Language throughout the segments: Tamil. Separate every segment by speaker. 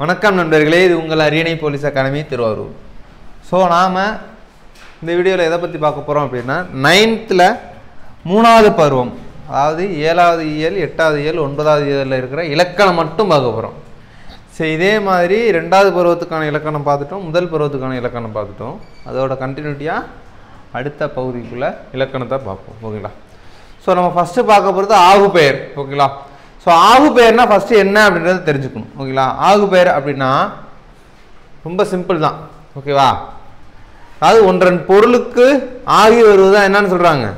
Speaker 1: வணக்கம் நண்பர்களே, இது உங்கள் அரியணை போலீஸ் அகாடமி திருவாரூர். ஸோ நாம் இந்த வீடியோவில் எதை பற்றி பார்க்க போகிறோம் அப்படின்னா 9th மூணாவது பருவம், அதாவது 7வது இயல் 8வது இயல் 9வது இயலில் இருக்கிற இலக்கணம் மட்டும் பார்க்க போகிறோம். சரி, இதே மாதிரி 2வது பருவத்துக்கான இலக்கணம் பார்த்துட்டோம், முதல் பருவத்துக்கான இலக்கணம் பார்த்துட்டோம். அதோட கண்டினியூட்டியாக அடுத்த பகுதிக்குள்ளே இலக்கணத்தை பார்ப்போம். ஓகேங்களா? ஸோ நம்ம ஃபஸ்ட்டு பார்க்க போகிறது ஆகு பெயர். ஓகேங்களா? ஸோ ஆகு பெயர்னா ஃபஸ்ட்டு என்ன அப்படின்றத தெரிஞ்சுக்கணும். ஓகேங்களா? ஆகு பெயர் அப்படின்னா ரொம்ப சிம்பிள் தான். ஓகேவா? அதாவது ஒன்றன் பொருளுக்கு ஆகி வருவதுதான் என்னன்னு சொல்கிறாங்க,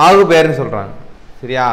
Speaker 1: ஆகு பெயர்னு சொல்கிறாங்க. சரியா?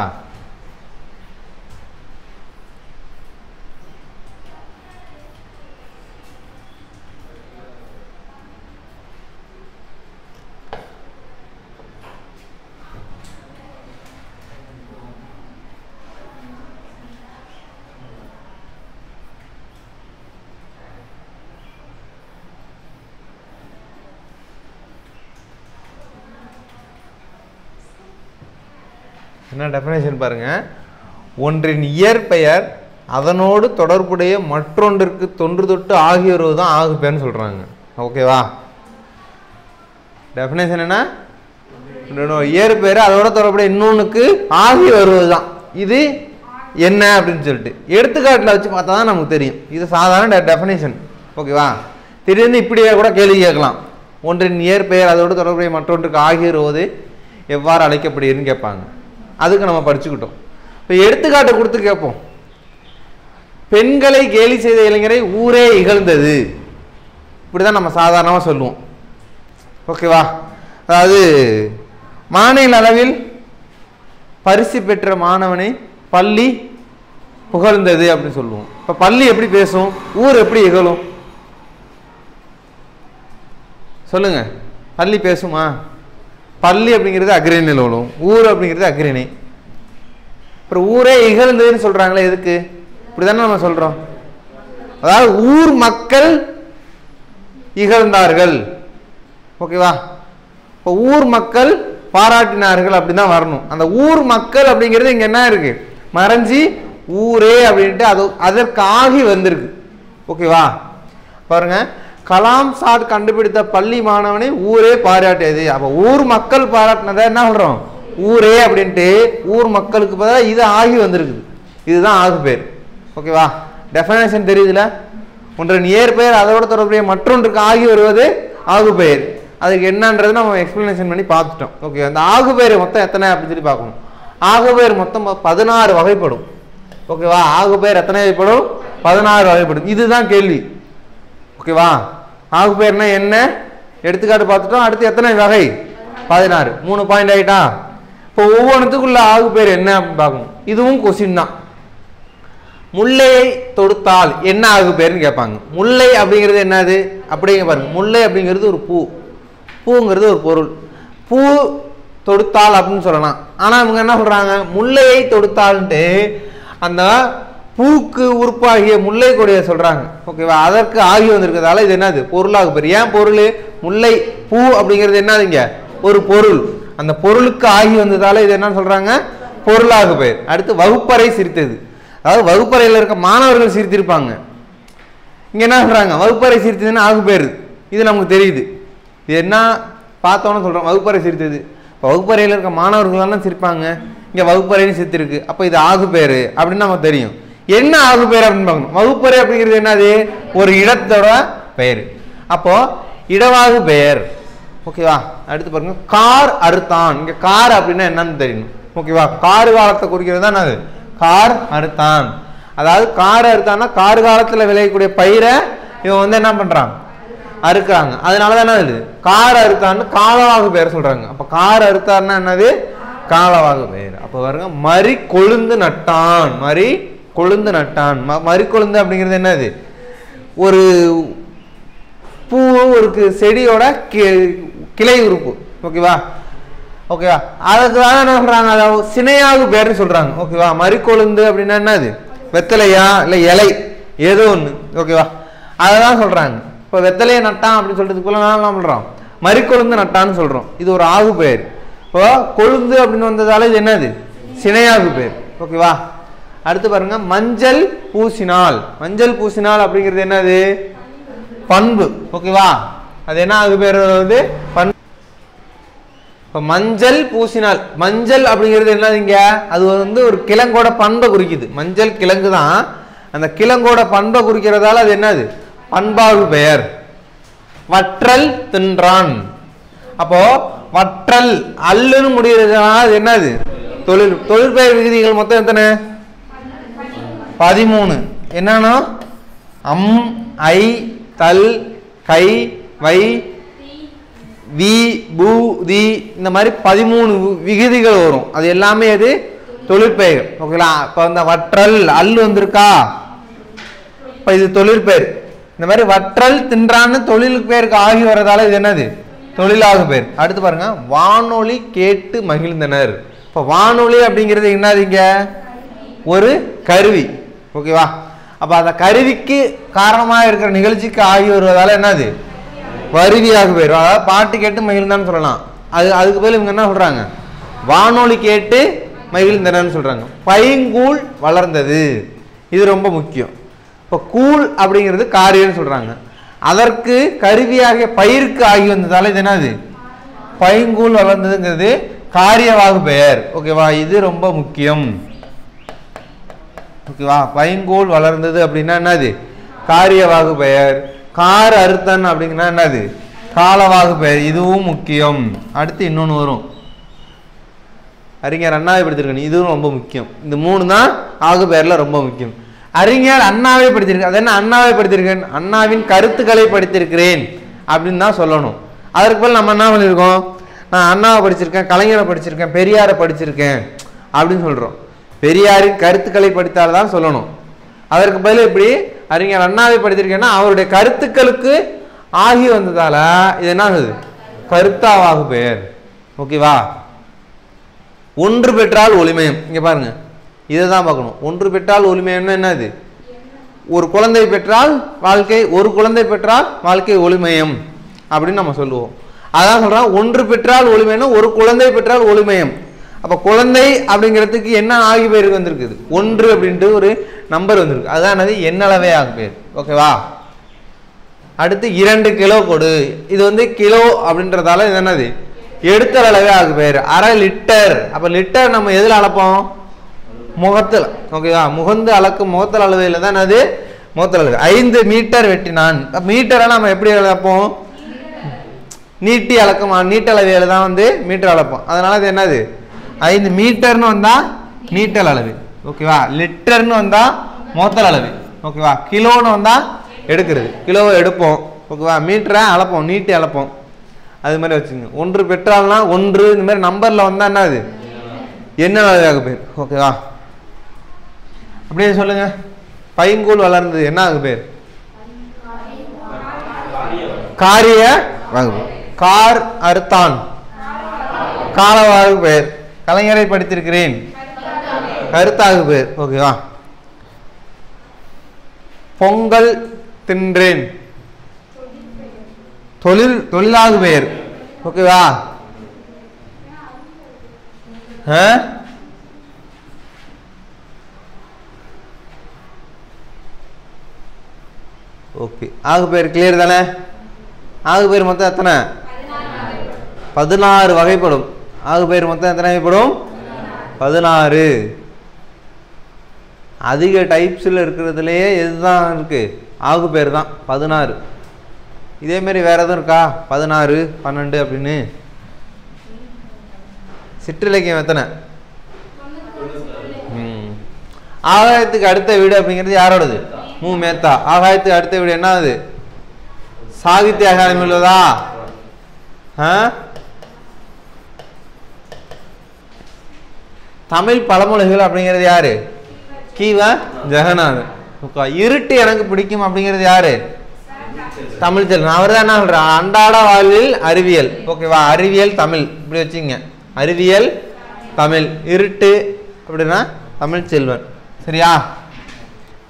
Speaker 1: என்ன டெஃபினேஷன் பாருங்க. ஒன்றின் இயற்பெயர் அதனோடு தொடர்புடைய மற்றொன்றிற்கு தொன்று தொட்டு ஆகி வருவது தான் ஆகு பெயர்னு சொல்றாங்க. ஓகேவா? டெஃபினேஷன் என்ன? இயற்பெயர் அதோட தொடர்புடைய இன்னொன்னுக்கு ஆகி வருவது தான் இது என்ன அப்படின்னு சொல்லிட்டு எடுத்துக்காட்டில் வச்சு பார்த்தா தான் நமக்கு தெரியும். இது சாதாரண டெஃபினேஷன். ஓகேவா? திடீர்னு இப்படியே கூட கேள்வி கேட்கலாம். ஒன்றின் இயற்பெயர் அதோடு தொடர்புடைய மற்றொன்றுக்கு ஆகி வருவது எவ்வாறு அழைக்கப்படுகிறதுன்னு கேட்பாங்க. அதுக்கு நம்ம படிச்சுக்கிட்டோம். இப்போ எடுத்துக்காட்டை கொடுத்து கேட்போம். பெண்களை கேலி செய்த இளைஞரை ஊரே இகழ்ந்தது. இப்படிதான் நம்ம சாதாரணமாக சொல்லுவோம். ஓகேவா? அதாவது மாநில அளவில் பரிசு பெற்ற மாணவனை பள்ளி புகழ்ந்தது அப்படின்னு சொல்லுவோம். இப்போ பள்ளி எப்படி பேசும், ஊர் எப்படி இகழும் சொல்லுங்க? பள்ளி பேசுமா? பள்ளி அப்படிங்கிறது அக்ரிணையில் வரும், ஊர் அப்படிங்கிறது அக்ரிணை. அப்புறம் ஊரே இகழ்ந்ததுன்னு சொல்றாங்களே, எதுக்கு? இப்படிதானே நம்ம சொல்றோம். அதாவது ஊர் மக்கள் இகழ்ந்தார்கள். ஓகேவா? இப்போ ஊர் மக்கள் பாராட்டினார்கள் அப்படிதான் வரணும். அந்த ஊர் மக்கள் அப்படிங்கிறது இங்க என்ன இருக்கு, மறைஞ்சி ஊரே அப்படின்ட்டு அதற்கு ஆகி வந்திருக்கு. ஓகேவா? பாருங்க, கலாம் சாட் கண்டுபிடித்த பள்ளி மாணவனை ஊரே பாராட்டியது. அப்ப ஊர் மக்கள் பாராட்டினதை என்ன சொல்றோம், ஊரே அப்படின்ட்டு ஊர் மக்களுக்கு பதிலாக இது ஆகி வந்திருக்குது. இதுதான் ஆகு பெயர். ஓகேவா? டெஃபினேஷன் தெரியுதுல? ஒன்றின் இயற்பெயர் அதோட தொடர்புடைய மற்றொன்றுக்கு ஆகி வருவது ஆகு பெயர். அதுக்கு என்னன்றது நம்ம எக்ஸ்பிளனேஷன் பண்ணி பார்த்துட்டோம். ஓகே, அந்த ஆகு பெயர் மொத்தம் எத்தனை அப்படின்னு சொல்லி பார்க்கணும். ஆகு பெயர் மொத்தம் 16 வகைப்படும். ஓகேவா? ஆகு பெயர் எத்தனை வகைப்படும்? 16 வகைப்படும். இதுதான் கேள்வி. ஓகேவா? ஆகு பெயர்னா என்ன எடுத்துக்காட்டு பார்த்துட்டோம். அடுத்து எத்தனை வகை? 16. 3 பாயிண்ட் ஆயிட்டா? இப்போ ஒவ்வொன்றுத்துக்குள்ள ஆகு பெயர் என்ன அப்படின்னு பார்க்கணும். இதுவும் கொஸ்டின் தான். முல்லையை தொடுத்தால் என்ன ஆகு பெயர்னு கேட்பாங்க. முல்லை அப்படிங்கிறது என்னது அப்படிங்க பாருங்க. முல்லை அப்படிங்கிறது ஒரு பூ, பூங்கிறது ஒரு பொருள். பூ தொடுத்தால் அப்படின்னு சொல்லலாம். ஆனா இவங்க என்ன சொல்றாங்க, முல்லையை தொடுத்தால்ன்ட்டு அந்த பூக்கு உறுப்பாகிய முல்லை கொடியை சொல்றாங்க. ஓகேவா? அதற்கு ஆகி வந்திருக்கிறதால இது என்னது, பொருளாக பெயர். ஏன் பொருள்? முல்லை பூ அப்படிங்கிறது என்னதுங்க, ஒரு பொருள். அந்த பொருளுக்கு ஆகி வந்ததால இது என்ன சொல்றாங்க, பொருளாக பெயர். அடுத்து வகுப்பறை சிரித்தது. அதாவது வகுப்பறையில் இருக்க மாணவர்கள் சிரித்திருப்பாங்க. இங்க என்ன சொல்றாங்க, வகுப்பறை சிரித்ததுன்னு ஆகு பெயர். இது நமக்கு தெரியுது. இது என்ன பார்த்தோன்னு சொல்றோம், வகுப்பறை சிரித்தது. வகுப்பறையில் இருக்க மாணவர்கள் எல்லாம் சிரிப்பாங்க. இங்க வகுப்பறைன்னு சிரித்திருக்கு. அப்ப இது ஆகு பெயர் அப்படின்னு நமக்கு தெரியும். என்ன ஆகு பெயர் அப்படின்னு பார்க்கணும். வகுப்பறை அப்படிங்கிறது என்னது, ஒரு இடத்தோட பெயர். அப்போ இடவாகு பெயர். ஓகேவா? அடுத்து பாருங்க, கார் அறுத்தான். இங்க கார் அப்படின்னா என்னன்னு தெரியணும். ஓகேவா? கார் காலத்தை குறிக்கிறது தான் அது கார் அறுத்தான். அதாவது கார் அறுத்தான்னா கார் காலத்துல விளையக்கூடிய பயிரை இவன் வந்து என்ன பண்றான், அறுக்கிறாங்க. அதனாலதான் என்னது, கார் அறுத்தான்னு காலவாகு பெயர் சொல்றாங்க. அப்ப கார் அறுத்தாருன்னா என்னது, காலவாகு பெயர். அப்ப பாருங்க, மறி கொழுந்து நட்டான். மறி கொழுந்து நட்டான். மறி கொழுந்து அப்படிங்கிறது என்னது, ஒரு பூ, ஒரு செடியோட கிளை உறுப்பு. ஓகேவா? ஓகேவா? அதுக்காக என்ன சொல்றாங்க, அதாவது சினையாகு பெயர்னு சொல்றாங்க. ஓகேவா? மறி கொழுந்து அப்படின்னா என்னது, வெத்தலையா இல்ல இலை ஏதோ ஒண்ணு. ஓகேவா? அததான் சொல்றாங்க. இப்ப வெத்தலையை நட்டான் அப்படின்னு சொல்றதுக்குள்ள என்ன பண்றோம், மறி கொழுந்து நட்டான்னு சொல்றோம். இது ஒரு ஆகு பெயர். இப்போ கொழுந்து அப்படின்னு வந்ததால இது என்னது, சினையாகு பெயர். ஓகேவா? அடுத்து பாருங்க மஞ்சள் பூசினால். மஞ்சள் பூசினால் அப்படிங்கிறது என்னது? பண்பு. ஓகேவா? அது என்ன அது பேர் வந்து பண்பு. இப்போ மஞ்சள் பூசினால், மஞ்சள் அப்படிங்கிறது என்னதுங்க? அது வந்து ஒரு கிழங்கோட பண்பை குறிக்குது. மஞ்சள் கிழங்கு தான், அந்த கிழங்கோட பண்பை குறிக்கிறதால அது என்னது? பண்பாகு பெயர். வற்றல் தின்றான். அப்போ வற்றல் அல்லுன்னு முடிகிறதுனால அது என்னது? தொழில். தொழிற்பெயர் விகுதிகள் மொத்தம் எத்தனை? 13. என்னன்னா அம், ஐ, தல், கை, வை, வி, பூ, தி, இந்த மாதிரி 13 விகுதிகள் வரும். அது எல்லாமே அது தொழிற்பெயர். ஓகேங்களா? இப்போ அந்த வற்றல் அல்லு வந்திருக்கா, இப்போ இது தொழிற்பெயர். இந்த மாதிரி வற்றல் தின்றான்னு தொழில் பெயருக்கு ஆகி வர்றதால இது என்னது? தொழிலாக பெயர். அடுத்து பாருங்க வானொலி கேட்டு மகிழ்ந்தனர். இப்போ வானொலி அப்படிங்கிறது என்னதுங்க? ஒரு கருவி. ஓகேவா? அப்போ அந்த கருவிக்கு காரணமாக இருக்கிற நிகழ்ச்சிக்கு ஆகி வருவதால என்னது? வருவியாக பெயர். அதாவது பாட்டு கேட்டு மகிழ்ந்தான்னு சொல்லலாம். அதுக்கு பதில் இவங்க என்ன சொல்றாங்க? வானொலி கேட்டு மகிழ்ந்தனர்னு சொல்றாங்க. பைங்கூழ் வளர்ந்தது. இது ரொம்ப முக்கியம். இப்போ கூழ் அப்படிங்கிறது காரியம்னு சொல்றாங்க. அதற்கு கருவியாக பயிருக்கு ஆகி வந்ததால இது என்னது? பைங்கூழ் வளர்ந்ததுங்கிறது காரியவாகு பெயர். ஓகேவா? இது ரொம்ப முக்கியம். ஓகேவா? பைங்கூழ் வளர்ந்தது அப்படின்னா என்னது? காரியவாகு பெயர். கார் அறுத்தன் அப்படிங்கன்னா என்னது? காலவாகு பெயர். இதுவும் முக்கியம். அடுத்து இன்னொன்று வரும், அறிஞர் அண்ணாவை படித்திருக்கேன். இதுவும் ரொம்ப முக்கியம். இந்த 3 தான் ஆகு பெயர்ல ரொம்ப முக்கியம். அறிஞர் அண்ணாவை படித்திருக்கேன். அது என்ன? அண்ணாவை படித்திருக்கேன், அண்ணாவின் கருத்துக்களை படித்திருக்கிறேன் அப்படின்னு தான் சொல்லணும். அதற்கு பதில் நம்ம என்ன பண்ணியிருக்கோம்? நான் அண்ணாவை படிச்சிருக்கேன், கலைஞரை படிச்சிருக்கேன், பெரியாரை படிச்சிருக்கேன் அப்படின்னு சொல்றோம். பெரியாரின் கருத்துக்களை படித்தால்தான் சொல்லணும். அதற்கு பதில் எப்படி? அறிஞர் அண்ணாவை படித்திருக்கேன்னா அவருடைய கருத்துக்களுக்கு ஆகி வந்ததால இது என்ன ஆகுது? கருத்தாவாகு பெயர். ஓகேவா? ஒன்று பெற்றால் ஒளிமயம். இங்க பாருங்க, இதை தான் பார்க்கணும். ஒன்று பெற்றால் ஒளிமயம்னா என்னது? ஒரு குழந்தை பெற்றால் வாழ்க்கை, ஒரு குழந்தை பெற்றால் வாழ்க்கை ஒளிமயம் அப்படின்னு நம்ம சொல்லுவோம். அதான் சொல்றோம், ஒன்று பெற்றால் ஒளிமயம்னா ஒரு குழந்தை பெற்றால் ஒளிமயம். அப்ப குழந்தை அப்படிங்கிறதுக்கு என்ன ஆகி பெயருக்கு வந்திருக்குது? ஒன்று அப்படின்ட்டு ஒரு நம்பர் வந்திருக்கு. அதான் எண்ணளவே ஆகு பெயர். ஓகேவா? அடுத்து 2 கிலோ கொடு. இது வந்து கிலோ அப்படின்றதால இது என்னது? எடுத்தல் அளவே ஆகு பெயர். அரை லிட்டர். அப்ப லிட்டர் நம்ம எதுல அளப்போம்? முகத்தில். ஓகேவா? முகந்து அளக்கும் முகத்தல் அளவையில தான் அது முகத்தல் அளவு. 5 மீட்டர் வெட்டினான். மீட்டரை நம்ம எப்படி அளப்போம்? நீட்டி அளக்கும். நீட்டளவையில தான் வந்து மீட்டர் அளப்போம். அதனால இது என்னது? 5 மீட்டர்னு வந்தா நீட்டல் அளவு. ஓகேவா? லிட்டர்னு வந்தா முகத்தல் அளவு. ஓகேவா? கிலோன்னு வந்தா எடுக்கிறது, கிலோவை எடுப்போம். ஓகேவா? மீட்டரை அளப்போம், நீட்டி அளப்போம். அது மாதிரி வச்சுங்க. ஒன்று பெற்றால்னா ஒன்று, இந்த மாதிரி நம்பர்ல வந்தா என்னது? என்ன அளவாக பேர். ஓகேவா? அப்படியே சொல்லுங்க. பைங்கூழ் வளர்ந்தது என்ன ஆகு பேர்? காரிய வாகு. கார் அறுத்தான் காலவாகு பெயர். கலைஞரை படித்திருக்கிறேன் கருத்தாகு பெயர். ஓகேவா? பொங்கல் தின்றேன் தொழிலாகு பெயர். ஓகேவா? ஓகே. ஆகு பெயர் கிளியர் தானே? ஆகு பெயர் மொத்தம் எத்தனை? 16 வகைப்படும். ஆகு பெயர் மொத்தம் எத்தனை வகைப்படும்? 16. அதிக டைப்ஸில் இருக்கிறதுலையே எதுதான் இருக்கு? ஆகு பெயர் தான் 16. இதே மாதிரி வேற எதுவும் இருக்கா? 16, 12 அப்படின்னு. சிற்றிலக்கியம் எத்தனை? ஆகாயத்துக்கு அடுத்த வீடு அப்படிங்கிறது யாரோடது? மு மேத்தா. ஆகாயத்துக்கு அடுத்த வீடு என்னது? சாகித்ய அகாடமி உள்ளதா? தமிழ் பழமொழிகள் அப்படிங்கிறது யாரு? கீவ ஜெகநாதன். இருட்டு எனக்கு பிடிக்கும் அப்படிங்கிறது யாரு? தமிழ் செல்வன். அவர் தான் என்ன சொல்றார்? அன்றாட வாழ்வில் அறிவியல். ஓகேவா? அறிவியல் தமிழ் இப்படி வச்சுங்க. அறிவியல் தமிழ். இருட்டு அப்படின்னா தமிழ் செல்வன். சரியா?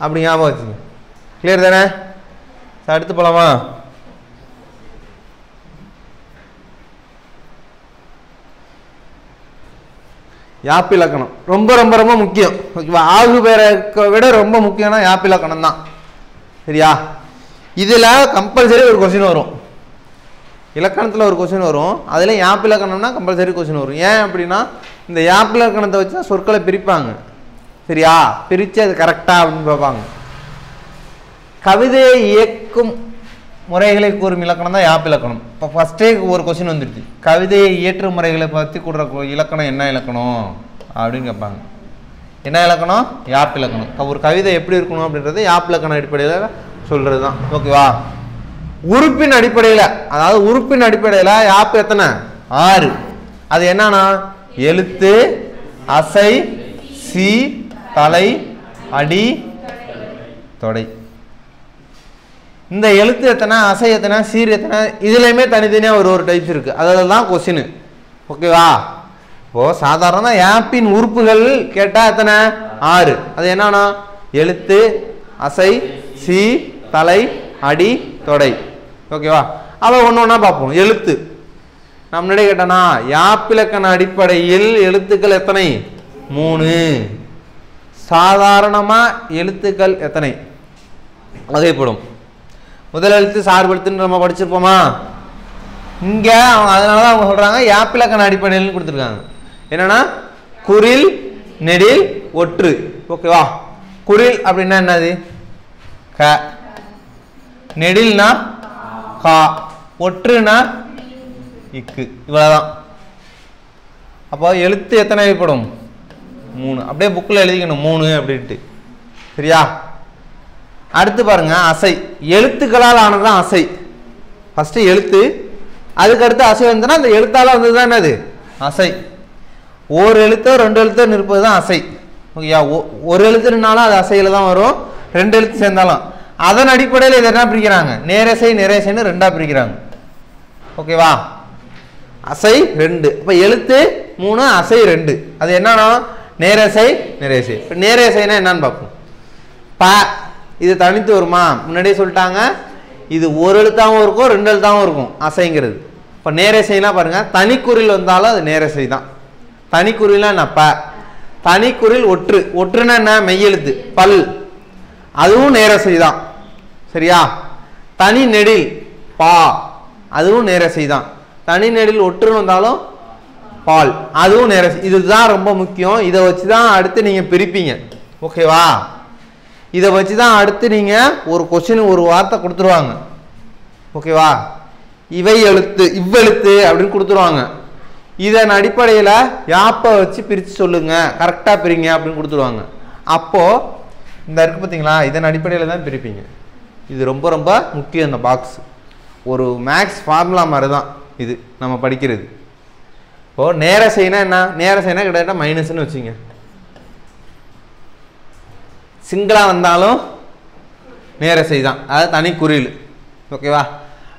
Speaker 1: அப்படி ஞாபகம் வச்சுங்க. கிளியர் தானே? அடுத்து போலாமா? யாப்பிலக்கணம் ரொம்ப ரொம்ப ரொம்ப முக்கியம். ஓகேவா? ஆகு பேரை விட ரொம்ப முக்கியம்னா யாப்பிலக்கணம் தான். சரியா? இதில் கம்பல்சரி ஒரு கொஸ்டின் வரும். இலக்கணத்தில் ஒரு கொஸ்டின் வரும், அதில் யாப்பிலக்கணம்னா கம்பல்சரி கொஸ்டின் வரும். ஏன் அப்படின்னா இந்த யாப்பிலக்கணத்தை வச்சு தான் சொற்களை பிரிப்பாங்க. சரியா? பிரித்து அது கரெக்டாக அப்படின்னு பார்ப்பாங்க. கவிதையை இயக்கும் முறைகளை கூறும் இலக்கணம் தான் யாப்பிலக்கணம். இப்போ ஃபஸ்ட்டே ஒரு கொஸ்டின் வந்துடுச்சு, கவிதையை இயற்றும் முறைகளை பற்றி கூடுற இலக்கணம் என்ன இலக்கணம் அப்படின்னு கேட்பாங்க. என்ன இலக்கணம்? யாப்பிலக்கணம். ஒரு கவிதை எப்படி இருக்கணும் அப்படின்றது யாப்பிலக்கண அடிப்படையில் சொல்கிறது தான். ஓகேவா? உறுப்பின் அடிப்படையில், அதாவது உறுப்பின் அடிப்படையில் யாப்பு எத்தனை? 6. அது என்னன்னா எழுத்து, அசை, சி, தலை, அடி, தொடை. இந்த எழுத்து எத்தனை, அசை எத்தனை, சீர் எத்தனை, இதுலையுமே தனித்தனியாக ஒரு டைப்ஸ் இருக்குது. அதில் தான் கொஸ்டின். ஓகேவா? இப்போது சாதாரண யாப்பின் உறுப்புகள் கேட்டால் எத்தனை? 6. அது என்னன்னா எழுத்து, அசை, சி, தலை, அடி, தொடை. ஓகேவா? அதை ஒன்று ஒன்றா பார்ப்போம். எழுத்து நம்ம முன்னாடி கேட்டோன்னா யாப்பிலக்கண அடிப்படையில் எழுத்துக்கள் எத்தனை? 3. சாதாரணமாக எழுத்துக்கள் எத்தனை வகைப்படும்? முதல் எழுத்து சார்பு எழுத்துன்னு நம்ம படிச்சிருப்போமா? இங்கே அதனால தான் அவங்க சொல்கிறாங்க யாப்பிலக்கண அடிப்படையில்னு கொடுத்துருக்காங்க. என்னன்னா குறில், நெடில், ஒற்று. ஓகேவா? குறில் அப்படின்னா என்னது? க. நெடில்னா கா. ஒற்றுனா இக்கு. இவ்வளோதான். அப்போ எழுத்து எத்தனை வகைப்படும்? 3. அப்படியே புக்கில் எழுதிக்கணும் 3 அப்படின்ட்டு. சரியா? அடுத்து பாருங்க அசை. எழுத்துக்களால் ஆனதுதான் அசை. ஃபர்ஸ்ட் எழுத்து, அதுக்கு அடுத்து அசை வந்ததுன்னா அந்த எழுத்தால வந்தது தான் என்னது? அசை. ஒரு எழுத்தோ 2 எழுத்தோ இருப்பது தான் அசை. ஓகேயா? ஒரு எழுத்துனாலும் அது அசையில தான் வரும், 2 எழுத்து சேர்ந்தாலும். அதன் அடிப்படையில் இதை என்ன பிரிக்கிறாங்க? நேரசை, நிறைசைன்னு 2ஆ பிரிக்கிறாங்க. ஓகேவா? அசை 2. இப்போ எழுத்து 3, அசை 2. அது என்னன்னா நேரசை, நிறைசை. இப்போ நேரசைனா என்னன்னு பார்ப்போம். ப இது தனித்து வருமா? முன்னாடியே சொல்லிட்டாங்க, இது ஒரு எழுத்தாகவும் இருக்கும் 2 எழுத்தாகவும் இருக்கும் அசைங்கிறது. இப்போ நேரசைனா பாருங்க, தனிக்குறில் வந்தாலும் அது நேரசை தான். தனிக்குறில்னா என்ன? ப. தனிக்குறில் ஒற்று. ஒற்றுனா என்ன? மெய்யெழுத்து பல், அதுவும் நேரசை தான். சரியா? தனி நெடில் பா, அதுவும் நேரசை தான். தனி நெடில் ஒற்றுன்னு வந்தாலும் பால், அதுவும் நேரசை. இதுதான் ரொம்ப முக்கியம். இதை வச்சு தான் அடுத்து நீங்கள் பிரிப்பீங்க. ஓகேவா? இதை வச்சு தான் அடுத்து நீங்கள் ஒரு கொஸ்டின் ஒரு வார்த்தை கொடுத்துருவாங்க. ஓகேவா? இவை எழுத்து, இவ்வெழுத்து அப்படின்னு கொடுத்துருவாங்க. இதன் அடிப்படையில் யாப்பை வச்சு பிரித்து சொல்லுங்க, கரெக்டாக பிரிங்க அப்படின்னு கொடுத்துருவாங்க. அப்போது இந்த இருக்கு பார்த்தீங்களா, இதன் அடிப்படையில் தான் பிரிப்பீங்க. இது ரொம்ப ரொம்ப முக்கியம். இந்த பாக்ஸ் ஒரு மேக்ஸ் ஃபார்முலா மாதிரி தான் இது நம்ம படிக்கிறது. இப்போது நேரசைனா என்ன? நேரசைனா கிட்டத்தட்ட மைனஸ்ன்னு வச்சுங்க. சிங்கிளாக வந்தாலும் நேரசை தான், அதாவது தனி குறில். ஓகேவா?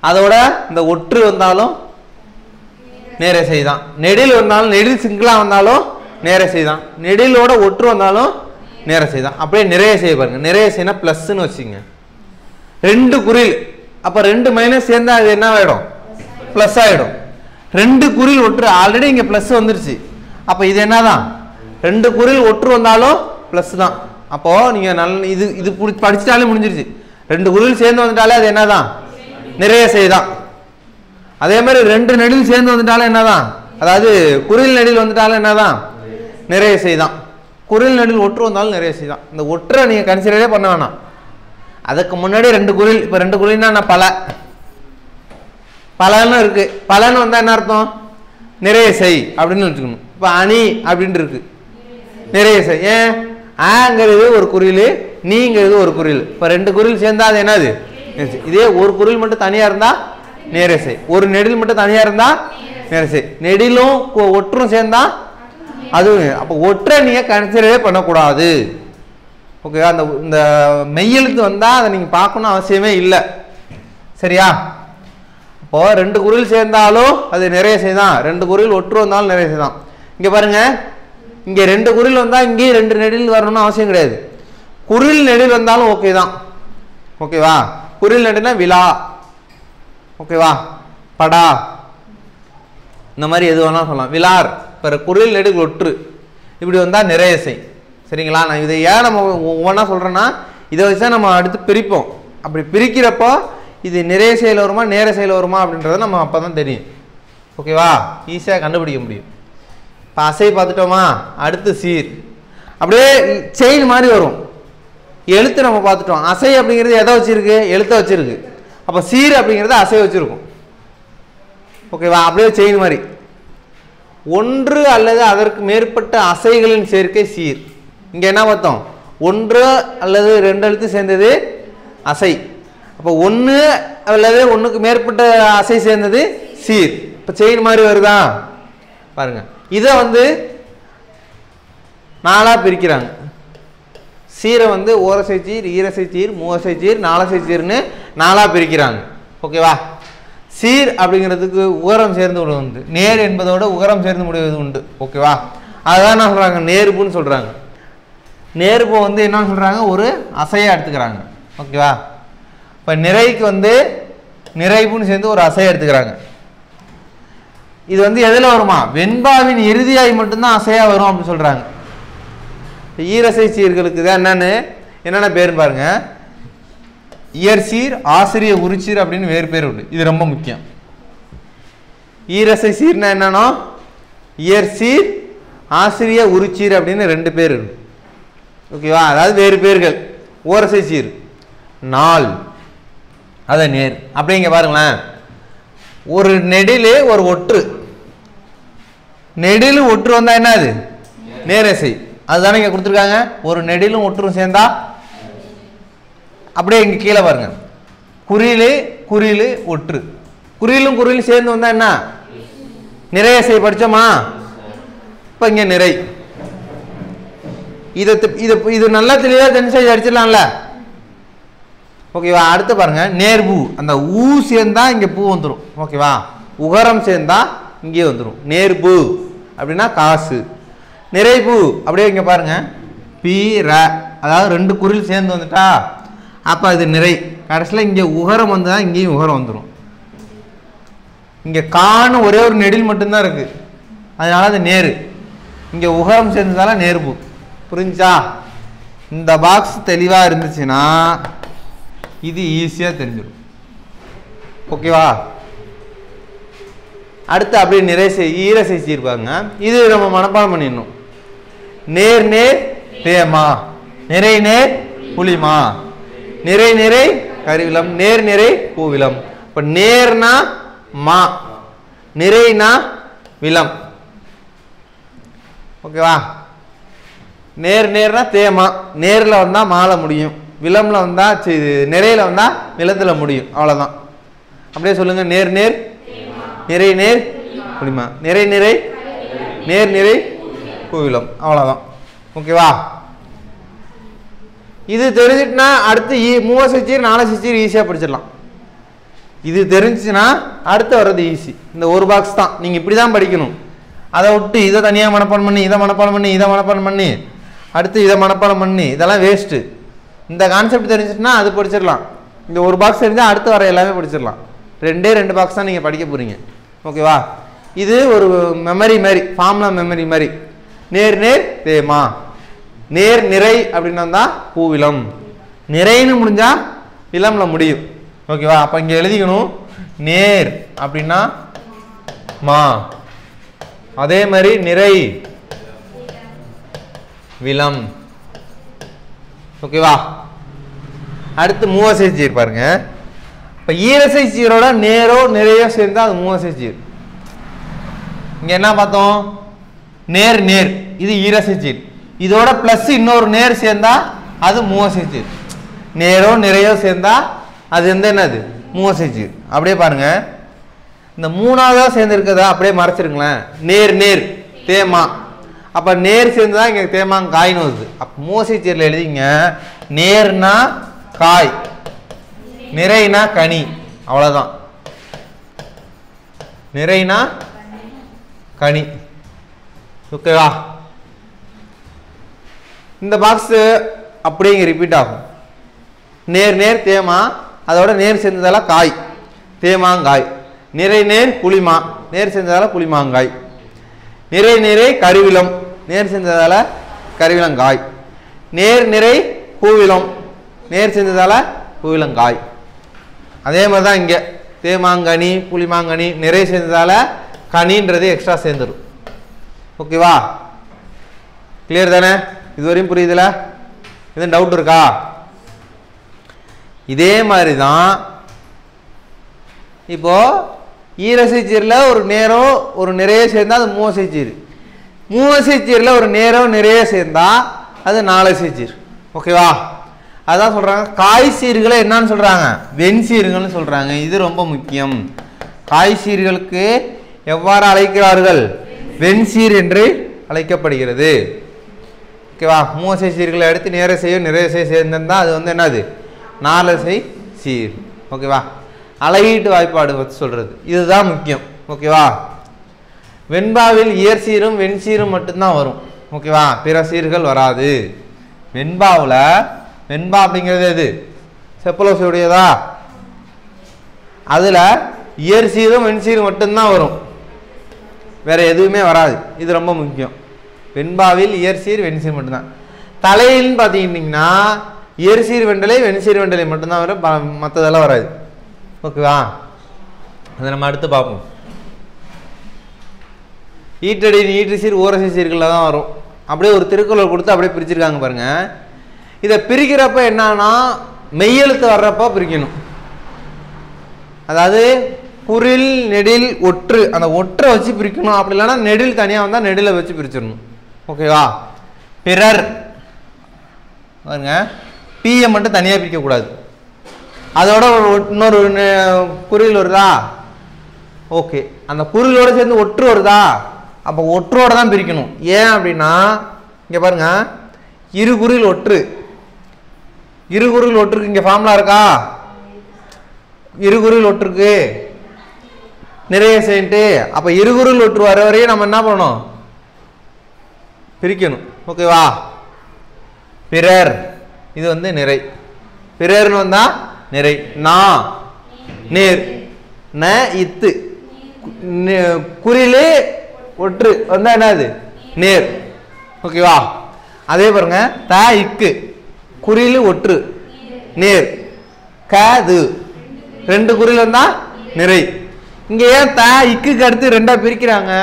Speaker 1: அதோட இந்த ஒற்று வந்தாலும் நேரசை தான். நெடில் வந்தாலும், நெடில் சிங்கிளாக வந்தாலும் நேரசை தான். நெடிலோட ஒற்று வந்தாலும் நேரசை தான். அப்படியே நிறைய செய்ய பாருங்க. நிறைய செய்யனா ப்ளஸ்ன்னு வச்சுங்க. 2 குறில், அப்போ 2 மைனஸ் சேர்ந்தா அது என்ன ஆகிடும்? ப்ளஸ் ஆகிடும். 2 குறில் ஒற்று, ஆல்ரெடி இங்கே ப்ளஸ் வந்துருச்சு. அப்போ இது என்னதான்? 2 குறில் ஒற்று வந்தாலும் ப்ளஸ் தான். அப்போது நீங்கள் இது படிச்சுட்டாலே முடிஞ்சிருச்சு. 2 குறில் சேர்ந்து வந்துட்டாலே அது என்னதான்? நிறைய செய்தான். அதே மாதிரி 2 நெடில் சேர்ந்து வந்துட்டாலும் என்னதான்? அதாவது குறில் நெடில் வந்துட்டாலும் என்னதான்? நிறைய செய்தான். குறில் நெடில் ஒற்று வந்தாலும் நிறைய செய்தான். இந்த ஒற்றை நீங்கள் கன்சிடரே பண்ண வேணாம். அதுக்கு முன்னாடி 2 குறில், இப்போ 2 குறில்னா நான் பல பலன்னு இருக்கு. பலன்னு வந்தால் என்ன அர்த்தம்? நிறைய செய் அப்படின்னு வச்சுக்கணும். இப்போ அணி அப்படின்னு இருக்கு, நிறைய செய். ஏன்? ஆங்கிறது ஒரு குறில், நீங்கிறது ஒரு குறில். இப்போ 2 குறில் சேர்ந்தா அது என்னது? இதே ஒரு குறில் மட்டும் தனியாக இருந்தால் நேரசை, ஒரு நெடில் மட்டும் தனியாக இருந்தால் நேரசை. நெடிலும் ஒற்றும் சேர்ந்தா அது. அப்போ ஒற்றை நீங்கள் கன்சிடரே பண்ணக்கூடாது. ஓகேவா? இந்த மெய்யெழுத்து வந்தால் அதை நீங்கள் பார்க்கணும் அவசியமே இல்லை. சரியா? அப்போது 2 குறில் சேர்ந்தாலும் அது நிறைய செய்தான், 2 குறில் ஒற்று வந்தாலும் நிறைய செய்தான். இங்கே பாருங்க, இங்கே 2 குறில் வந்தால் இங்கேயும் 2 நெடில் வரணும்னு அவசியம் கிடையாது. குறில் நெடில் வந்தாலும் ஓகே தான். ஓகேவா? குறில் நெடில்னா விழா, ஓகேவா, படா, இந்த மாதிரி எது வேணாலும் சொல்லலாம். விழார், இப்போ குறில் நெடில் ஒற்று. இப்படி வந்தால் நிறையசை. சரிங்களா? நான் இதை ஏன் நம்ம ஒவ்வொன்றா சொல்கிறேன்னா இதை வச்சு தான் நம்ம அடுத்து பிரிப்போம். அப்படி பிரிக்கிறப்போ இது நிறைய செயல் வருமா நேர செயல் வருமா அப்படின்றத நம்ம அப்போ தான் தெரியும். ஓகேவா? ஈஸியாக கண்டுபிடிக்க முடியும். இப்போ அசை பார்த்துட்டோமா, அடுத்து சீர். அப்படியே செயின் மாதிரி வரும். எழுத்து நம்ம பார்த்துட்டோம். அசை அப்படிங்கிறது எதை வச்சிருக்கு? எழுத்தை வச்சிருக்கு. அப்போ சீர் அப்படிங்கிறது அசை வச்சிருக்கும். ஓகேவா? அப்படியே செயின் மாதிரி ஒன்று அல்லது அதற்கு மேற்பட்ட அசைகளின் சேர்க்கை சீர். இங்கே என்ன பார்த்தோம்? ஒன்று அல்லது ரெண்டு எழுத்து சேர்ந்தது அசை. அப்போ ஒன்று அல்லது ஒன்றுக்கு மேற்பட்ட அசை சேர்ந்தது சீர். இப்போ செயின் மாதிரி வருதா பாருங்க. இதை வந்து நாலாக பிரிக்கிறாங்க. சீரை வந்து ஓரசை சீர், ஈரசை சீர், மூவசை சீர், நாலசை சீர்னு நாலாக பிரிக்கிறாங்க. ஓகேவா? சீர் அப்படிங்கிறதுக்கு உகரம் சேர்ந்து உண்டு. நேர் என்பதோட உகரம் சேர்ந்து முடிவது உண்டு. ஓகேவா? அதுதான் என்ன சொல்கிறாங்க? நேர்புன்னு சொல்கிறாங்க. நேர்பு வந்து என்ன சொல்கிறாங்க? ஒரு அசையாக எடுத்துக்கிறாங்க. ஓகேவா? இப்போ நிறைக்கு வந்து நிறைபுன்னு சேர்ந்து ஒரு அசையை எடுத்துக்கிறாங்க. இது வந்து எதில் வருமா? வெண்பாவின் இறுதியாய் மட்டும்தான் அசையாக வரும் அப்படின்னு சொல்கிறாங்க. ஈரசை சீர்களுக்கு தான் என்னென்ன பேருன்னு பாருங்க. இயற்சீர், ஆசிரிய உரிச்சீர் அப்படின்னு வேறு பேர் உண்டு. இது ரொம்ப முக்கியம். ஈரசை சீர்னா என்னன்னா இயற்சீர், ஆசிரிய உரிச்சீர் அப்படின்னு ரெண்டு பேர் இருக்கு. ஓகேவா? அதாவது வேறு பேர்கள். ஓரசை சீர் நாள், அதை நேர். அப்படிங்க பாருங்களேன். ஒரு நெடிலு ஒரு ஒற்று. நெடிலு ஒற்று வந்தா என்ன? அது நேரசை. அதுதானே இங்க கொடுத்துருக்காங்க. ஒரு நெடிலும் ஒற்றும் சேர்ந்தா அப்படியே இங்க கீழே பாருங்க. குறியிலு குறியிலு ஒற்று. குறியிலும் குறியிலும் சேர்ந்து வந்தா என்ன? நிறையசை. படிச்சோமா? இப்ப இங்க நிறை. இது நல்லா தெளிவா தெரிஞ்சு அடிச்சிடலாம்ல. ஓகேவா? அடுத்து பாருங்க. நேர்பூ. அந்த ஊ சேர்ந்தா இங்க பூ வந்துடும். ஓகேவா? உகரம் சேர்ந்தா இங்கே வந்துடும். நேர்பூ அப்படின்னா காசு. நிறைபூ அப்படியே இங்க பாருங்க. பி ர, அதாவது ரெண்டு குரில் சேர்ந்து வந்துட்டா அப்ப அது நிறை. கடைசியில் இங்க உகரம் வந்தா இங்கேயும் உகரம் வந்துடும். இங்க காணு ஒரே ஒரு நெடில் மட்டும்தான் இருக்கு. அதனால அது நேரு. இங்க உகரம் சேர்ந்ததால நேர்பூ. புரிஞ்சா? இந்த பாக்ஸ் தெளிவா இருந்துச்சுன்னா இது ஈஸியா தெரிஞ்சிடும். ஓகேவா? அடுத்து அப்படியே நிறைசை ஈரசை சீர்பாங்க. இது நம்ம மனப்பாடம் பண்ணிடணும். நேர் நேர் தேமா, நிறை நேர் புளிமா, நிறை நிறை கருவிலம், நேர் நிறை பூவிலம். இப்ப நேர்னா மா, நிறைனா விலம். ஓகேவா? நேர் நேர்னா தேமா, நேர்ல வந்தா மாலை முடியும், விலம்ல வந்தா நிறையில வந்தா விலத்துல முடியும். அவ்வளவுதான். அப்படியே சொல்லுங்க. நேர் நேர், நிறை நேர் புளிமா, நிறை நிறை நேர் நிறை பூவிலம். அவ்வளவுதான். ஓகேவா? இது தெரிஞ்சிட்டுனா அடுத்து மூவசை சீர் நாலசை சீர் ஈஸியா படிச்சிடலாம். இது தெரிஞ்சுன்னா அடுத்து வர்றது ஈஸி. இந்த ஒரு பாக்ஸ் தான் நீங்க இப்படிதான் படிக்கணும். அதை விட்டு இதை தனியா மனப்பாடம் பண்ணி இதை மனப்பாடம் பண்ணி இதை மனப்பாடம் பண்ணி அடுத்து இதை மனப்பாடம் பண்ணி இதெல்லாம் வேஸ்ட்டு. இந்த கான்செப்ட் தெரிஞ்சிட்டுனா அது படிச்சிடலாம். இந்த ஒரு பாக்ஸ் தெரிஞ்சால் அடுத்து வர எல்லாமே படிச்சிடலாம். ரெண்டு பாக்ஸ் தான் நீங்கள் படிக்க போகிறீங்க. ஓகேவா? இது ஒரு மெமரி மாதிரி, ஃபார்முலா மெமரி மாதிரி. நேர் நேர் தேமா, நேர் நிறை அப்படின்னு வந்தா பூவிலம், நிறைன்னு முடிஞ்சா விலம்ல முடியும். ஓகேவா? அப்போ இங்கே எழுதிக்கணும். நேர் அப்படின்னா மா, அதே மாதிரி நிறை விலம். ஓகேவா? அடுத்து மூவசை சீர் பாருங்க. இப்ப ஈரசை சீரோட நேரோ நிறையோ சேர்ந்தா அது மூவசை சீர். இங்க என்ன பார்த்தோம்? நேர் நேர், இது ஈரசை சீர். இதோட பிளஸ் இன்னொரு நேர் சேர்ந்தா அது மூவசை சீர். நேரோ நிறையோ சேர்ந்தா அது என்னது? மூவசை சீர். அப்படியே பாருங்க. இந்த மூணாவதா சேர்ந்து இருக்கிறதா அப்படியே மறைச்சிருங்களேன். நேர் நேர் தேமா, அப்ப நேர் சேர்ந்துதான் இங்க தேமாங்க காய்னு வருது. அப்ப மூவசை சீர்ல எழுதிங்க. நேர்னா காய், நிறைனா கனி. அவ்வளவுதான். நிறைனா கனி. ஓகேவா? இந்த பாக்ஸ் அப்படியே ரிப்பீட் ஆகும். நேர் நேர் தேமா, அதோட நேர் சேர்ந்ததால காய், தேமாங்காய். நிறை நேர் புளிமா, நேர் சேர்ந்ததால புளிமாங்காய். நிறை நிறை கருவிலம், நேர் சேர்ந்ததால கருவிலங்காய். நேர் நிறை கூவிலம், நேர் சேர்ந்ததால கூவிலங்காய். அதே மாதிரி தான் இங்கே தேமாங்கனி புளிமாங்கனி நிறை சேர்ந்ததால கனின்றது எக்ஸ்ட்ரா சேர்ந்துடும். ஓகேவா? கிளியர் தானே? இதுவரையும் புரியுதுல? எதுவும் டவுட் இருக்கா? இதே மாதிரி தான் இப்போ ஈரசைச்சீரில் ஒரு நேரம் ஒரு நிறைய சேர்ந்தா அது மூவசைச்சீர், மூவசைச்சீரில் ஒரு நேரம் நிறைய சேர்ந்தா அது நாலசைச்சீர். ஓகேவா? அதான் சொல்றாங்க காய்சீர்களை என்னன்னு சொல்றாங்க, வெண்சீர்கள்னு சொல்றாங்க. இது ரொம்ப முக்கியம். காய்சீர்களுக்கு எவ்வாறு அழைக்கிறார்கள்? வெண்சீர் என்று அழைக்கப்படுகிறது. ஓகேவா? மூவசை சீர்களை எடுத்து நேரசையும் நிறைய சேர்ந்தா அது வந்து என்னது? நாலசை சீர். ஓகேவா? அழகீட்டு வாய்ப்பாடு பற்றி சொல்றது இதுதான் முக்கியம். ஓகேவா? வெண்பாவில் இயற்சீரும் வெண்சீரும் மட்டும்தான் வரும். ஓகேவா? பிற சீர்கள் வராது. வெண்பாவில் வெண்பா அப்படிங்கிறது எது? செப்பலோசையுடையதா? அதில் இயற்சீரும் வெண்சீரும் மட்டும்தான் வரும், வேற எதுவுமே வராது. இது ரொம்ப முக்கியம். வெண்பாவில் இயற்சீர் வெண்சீர் மட்டும்தான். தலையில்னு பார்த்தீங்கன்னா இயற்சீர் வெண்டலை வெண்சீர் வெண்டலை மட்டும்தான் வரும், மற்றதெல்லாம் வராது. ஓகேவா? அதை நம்ம அடுத்து பார்ப்போம். ஈட்டடி ஈட்டு சீர் ஓரசை சீர்களில் தான் வரும். அப்படியே ஒரு திருக்குறள் கொடுத்து அப்படியே பிரிச்சிருக்காங்க பாருங்க. இதை பிரிக்கிறப்ப என்னன்னா மெய்யெழுத்து வர்றப்ப பிரிக்கணும். அதாவது குறில் நெடில் ஒற்று, அந்த ஒற்றை வச்சு பிரிக்கணும். அப்படி இல்லைன்னா நெடில் தனியாக வந்தால் நெடிலை வச்சு பிரிச்சிடணும். ஓகேவா? பிறர் பாருங்க, பியை மட்டும் தனியாக பிரிக்கக்கூடாது. அதோட இன்னொரு குறில் வருதா? ஓகே, அந்த குறிலோடு சேர்ந்து ஒற்று வருதா? அப்போ ஒற்றோட தான் பிரிக்கணும். ஏன் அப்படின்னா இங்கே பாருங்க, இரு குறில் ஒற்று, இரு குறில் ஒற்றுக்கு இங்கே ஃபார்முலா இருக்கா? இரு குறில் ஒற்றுக்கு நிறைய சேர்ந்துட்டு அப்போ இருகுறில் ஒற்று வர வரையும் நம்ம என்ன பண்ணணும்? பிரிக்கணும். ஓகேவா? பிறர் இது வந்து நிறை, பிறர்னு வந்தா நிறை. நா நேர், ந இத்து குறிலே ஒற்று வந்தா என்னது? நேர். ஓகேவா? அதே பாருங்க, த இக்கு குறிலு ஒற்று நேர், கது ரெண்டு குறில் வந்தா நிறை. இங்க ஏன் த இக்கு அடுத்து ரெண்டா பிரிக்கிறாங்க?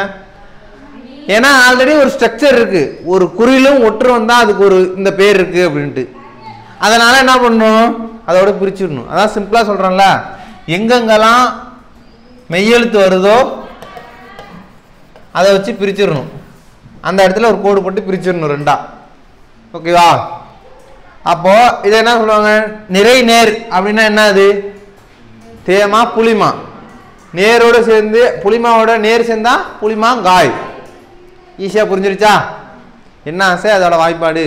Speaker 1: ஏன்னா ஆல்ரெடி ஒரு ஸ்ட்ரக்சர் இருக்கு, ஒரு குறிலும் ஒற்று வந்தா அதுக்கு ஒரு இந்த பேர் இருக்கு அப்படின்ட்டு. அதனால என்ன பண்ணணும்? அதோட பிரிச்சிடணும். அதான் சிம்பிளா சொல்றேன்ல, எங்கெங்கெல்லாம் மெய்யெழுத்து வருதோ அதை வச்சு பிரிச்சிடணும். அந்த இடத்துல ஒரு கோடு போட்டு பிரிச்சிடணும் ரெண்டா. ஓகேவா? அப்போ இதை என்ன சொல்லுவாங்க? நிறை நேர் அப்படின்னா என்னது? தேமா புளிமா, நேரோட சேர்ந்து புளிமாவோட நேர் சேர்ந்தா புளிமாங்காய். ஈஸியா புரிஞ்சிருச்சா? என்ன ஆசை? அதோட வாய்ப்பாடு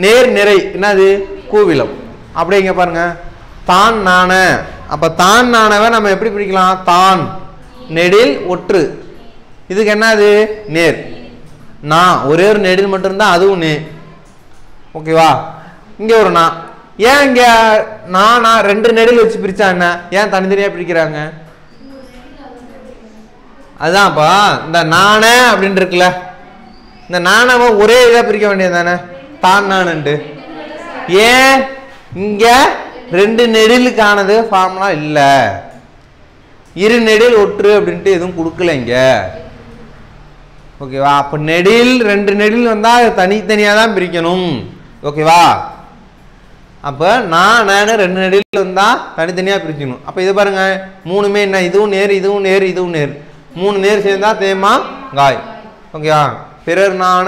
Speaker 1: நேர் நிறை என்னது? கூவிலம். அப்படியே இங்க பாருங்க, தான் நாண. அப்ப தான் நாணவை நம்ம எப்படி பிரிக்கலாம்? தான் நெடில் ஒற்று, இதுக்கு என்னது? நேர். நான் ஒரே ஒரு நெடில் மட்டும் இருந்தா அதுவும் நே. ஓகேவா? இங்க ஒரு நான். ஏன் இங்க நானா ரெண்டு நெடில் வச்சு பிரிச்சா என்ன? ஏன் தனித்தனியா பிரிக்கிறாங்க? அதான்ப்பா, இந்த நாண அப்படின்னு இருக்குல்ல, இந்த நாணவை ஒரே இதா பிரிக்க வேண்டியது தானே, தான் நானுண்டு. ஏன் இங்க ரெண்டு நெடிலுக்கானது ஃபார்முலா இல்ல, இரு நெடில் ஒற்று அப்படின்ட்டு எதுவும் கொடுக்கல இங்க. ஓகேவா? அப்ப நெடில் ரெண்டு நெடில் வந்தா தனித்தனியா தான் பிரிக்கணும். ஓகேவா? அப்ப நான் ரெண்டு நெடில் வந்தா தனித்தனியா பிரிக்கணும். அப்ப இது பாருங்க, மூணுமே என்ன? இதுவும் நேர் இதுவும் நேர் இதுவும் நேர், மூணு நேர் சேர்ந்தா தேமா காய். ஓகேவா? பிறர் நாண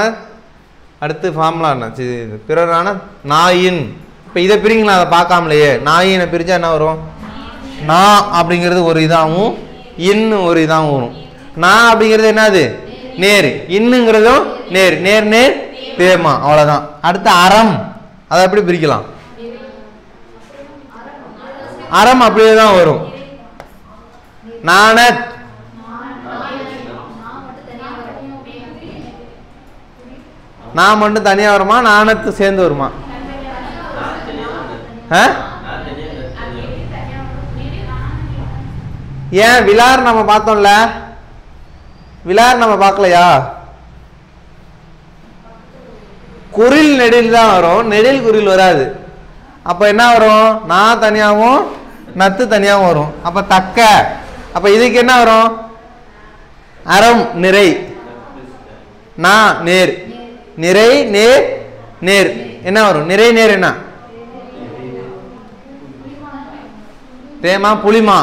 Speaker 1: அடுத்து ஃபார்முலா என்ன? பிறர் நாண நாயின். இப்போ இதை பிரிங்களா? அதை பார்க்காமலையே நாயினை பிரிச்சா என்ன வரும்? நா அப்படிங்கிறது ஒரு இதாகவும் இன்னு ஒரு இதாகவும் வரும். நான் அப்படிங்கிறது என்னது? நேர். இன்னுங்கிறதும் நேர். நேர் நேர் தேமா, அவ்வளவுதான். அடுத்து அறம், அதை எப்படி பிரிக்கலாம்? அறம் அப்படியே தான் வரும். நாண நான் மட்டும் தனியா வருமா? நாணத்து சேர்ந்து வருமா? ஏன் விலார் நம்ம பார்த்தோம்ல, விலார் நம்ம பார்க்கலையா? குறில் நெடில் தான் வரும், நெடில் குறில் வராது. அப்ப என்ன வரும்? நான் தனியாகவும் நத்து தனியாகவும் வரும். அப்ப தக்க. அப்ப இதுக்கு என்ன வரும்? அறம் நிறை, நான் நேர், நிறை நேர் நேர் என்ன வரும்? நிறை நேர் என்ன? தேமா புளிமா.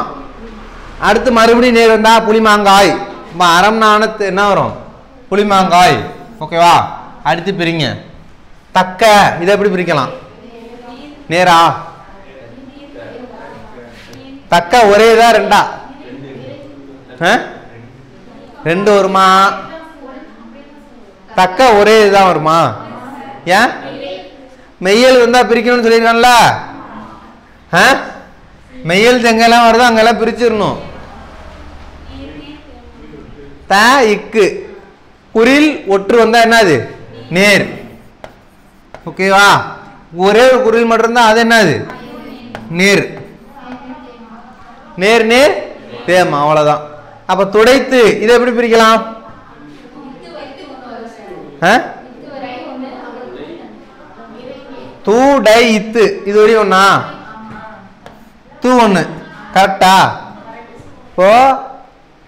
Speaker 1: அடுத்து மறுபடியும் நேர் வந்தா புளிமாங்காய். அறம் நாணத்து என்ன வரும்? புளிமாங்காய். ஓகேவா? அடுத்து பிரிங்க. தக்க இதை எப்படி பிரிக்கலாம்? நேரா? தக்க ஒரே தான் ரெண்டா? ரெண்டு வருமா? தக்க ஒரே இதுதான் வருமா? ஏன் மெய்யல் வந்தா பிரிக்கணும்னு சொல்லிருக்கான்ல. மெய்யல் எங்கெல்லாம் வருதோ அங்கெல்லாம் பிரிச்சிடணும். த இக்கு குறில் ஒற்று வந்தா என்னது? நேர். ஓகேவா? ஒரே ஒரு குறில் மட்டும் இருந்தா அது என்னது? நேர். நேர் நேர் தேமா. அவ்வளவுதான். அப்ப துடைத்து இதை எப்படி பிரிக்கலாம்? தூ டை இத்து இது வரையும் ஒண்ணா? தூ ஒண்ணு கரெக்டா? இப்போ